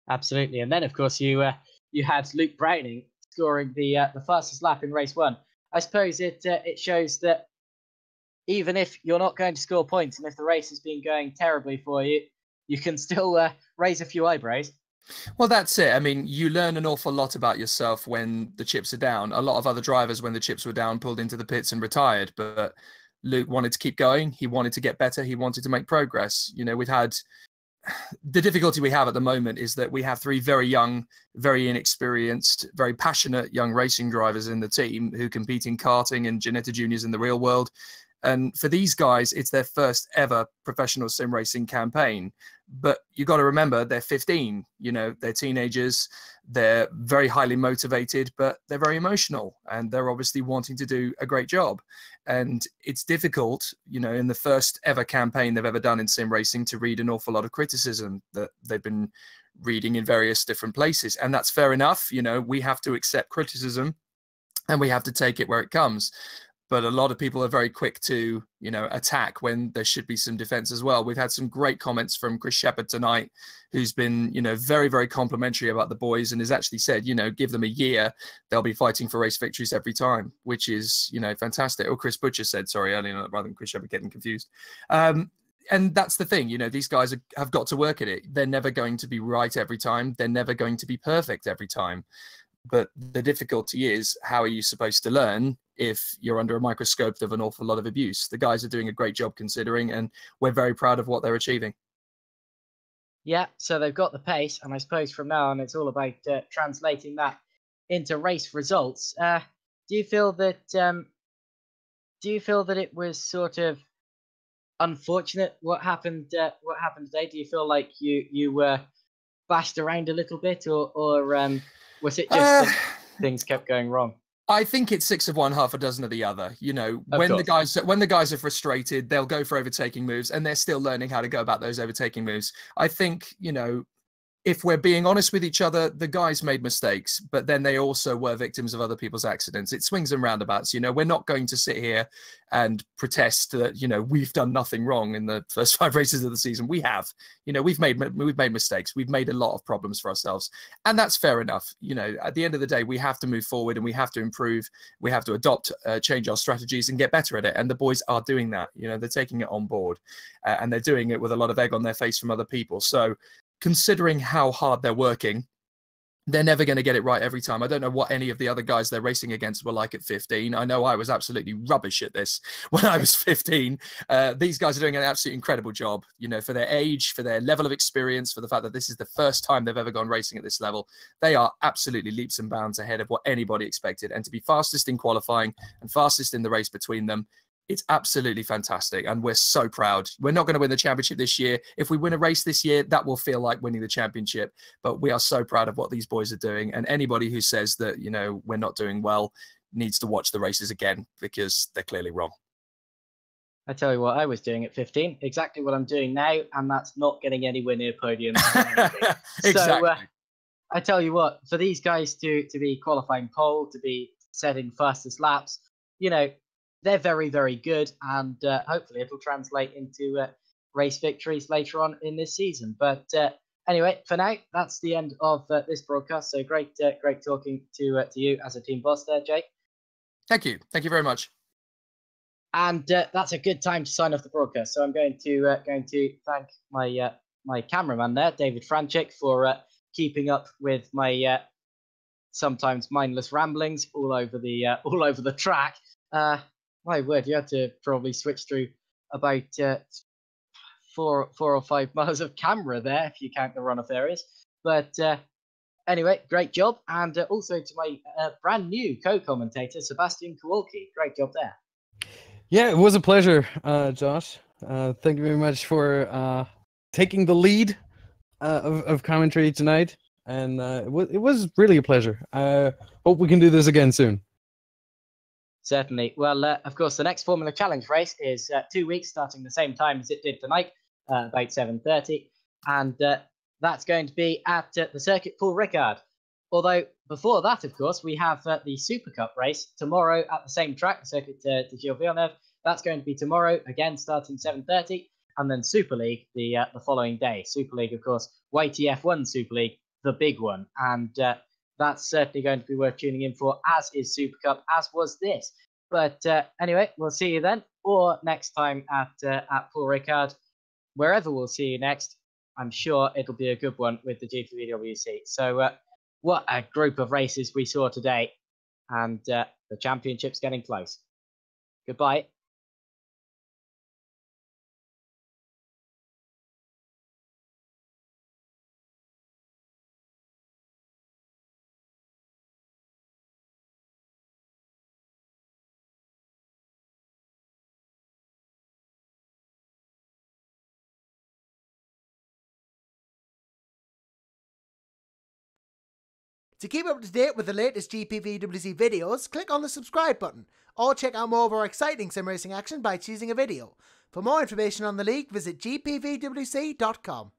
Absolutely, and then of course you had Luke Browning scoring the fastest lap in race 1. I suppose it shows that even if you're not going to score points, and if the race has been going terribly for you, you can still raise a few eyebrows. Well, that's it. I mean, you learn an awful lot about yourself when the chips are down. A lot of other drivers, when the chips were down, pulled into the pits and retired, but Luke wanted to keep going. He wanted to get better. He wanted to make progress. You know, the difficulty we have at the moment is that we have 3 very young, very inexperienced, very passionate young racing drivers in the team who compete in karting and Ginetta Juniors in the real world. And for these guys, it's their first ever professional sim racing campaign. But you got to remember, they're 15, you know, they're teenagers, they're very highly motivated, but they're very emotional, and they're obviously wanting to do a great job. And it's difficult, you know, in the first ever campaign they've ever done in sim racing, to read an awful lot of criticism that they've been reading in various different places. And that's fair enough. You know, we have to accept criticism and we have to take it where it comes. but a lot of people are very quick to, you know, attack when there should be some defense as well. We've had some great comments from Chris Shepherd tonight, who's been, you know, very, very complimentary about the boys, and has actually said, you know, give them a year, they'll be fighting for race victories every time, which is, you know, fantastic. Or Chris Butcher said, sorry, earlier, rather than Chris Shepherd, getting confused. And that's the thing, you know, these guys have got to work at it. They're never going to be right every time. They're never going to be perfect every time. But the difficulty is, how are you supposed to learn if you're under a microscope of an awful lot of abuse? The guys are doing a great job considering, and we're very proud of what they're achieving. Yeah, so they've got the pace, and I suppose from now on it's all about translating that into race results. Do you feel that it was sort of unfortunate what happened today? Do you feel like you were bashed around a little bit, or was it just that things kept going wrong? I think it's 6 of one, half a dozen of the other. You know, when the guys are frustrated, they'll go for overtaking moves, and they're still learning how to go about those overtaking moves. I think, you know, if we're being honest with each other, the guys made mistakes, but then they also were victims of other people's accidents. It swings and roundabouts. You know, we're not going to sit here and protest that, you know, we've done nothing wrong in the first 5 races of the season. We have. You know, we've made mistakes. We've made a lot of problems for ourselves, and that's fair enough. You know, at the end of the day, we have to move forward, and we have to improve. We have to adopt, change our strategies, and get better at it. And the boys are doing that. You know, they're taking it on board, and they're doing it with a lot of egg on their face from other people. So, considering how hard they're working, they're never going to get it right every time. I don't know what any of the other guys they're racing against were like at 15. I know I was absolutely rubbish at this when I was 15. These guys are doing an absolutely incredible job, you know, for their age, for their level of experience, for the fact that this is the first time they've ever gone racing at this level. They are absolutely leaps and bounds ahead of what anybody expected. And to be fastest in qualifying and fastest in the race between them, it's absolutely fantastic, and we're so proud. We're not going to win the championship this year. If we win a race this year, that will feel like winning the championship, but we are so proud of what these boys are doing, and anybody who says that, you know, we're not doing well needs to watch the races again, because they're clearly wrong. I tell you what I was doing at 15, exactly what I'm doing now, and that's not getting anywhere near podium. Exactly. So I tell you what, for these guys to be qualifying pole, to be setting fastest laps, you know, they're very, very good, and hopefully it'll translate into race victories later on in this season. But anyway, for now, that's the end of this broadcast. So great talking to you as a team boss there, Jake. Thank you very much. And that's a good time to sign off the broadcast. So I'm going to thank my cameraman there, David Francic, for keeping up with my sometimes mindless ramblings all over the track. My word, you had to probably switch through about 4 or 5 miles of camera there, if you count the runoff areas. But anyway, great job. And also to my brand new co-commentator, Sebastian Kowalke. Great job there. Yeah, it was a pleasure, Josh. Thank you very much for taking the lead of commentary tonight. And it was really a pleasure. Hope we can do this again soon. Certainly. Well, of course, the next Formula Challenge race is 2 weeks, starting the same time as it did tonight, about 7:30. And that's going to be at the Circuit Paul Ricard. Although, before that, of course, we have the Super Cup race tomorrow at the same track, the Circuit de Gilles Villeneuve. That's going to be tomorrow, again, starting 7:30. And then Super League the following day. Super League, of course, YTF1 Super League, the big one. And that's certainly going to be worth tuning in for, as is Super Cup, as was this. But anyway, we'll see you then, or next time at Paul Ricard. Wherever we'll see you next, I'm sure it'll be a good one with the GPVWC. So what a group of races we saw today, and the championship's getting close. Goodbye. To keep up to date with the latest GPVWC videos, click on the subscribe button, or check out more of our exciting sim racing action by choosing a video. For more information on the league, visit gpvwc.com.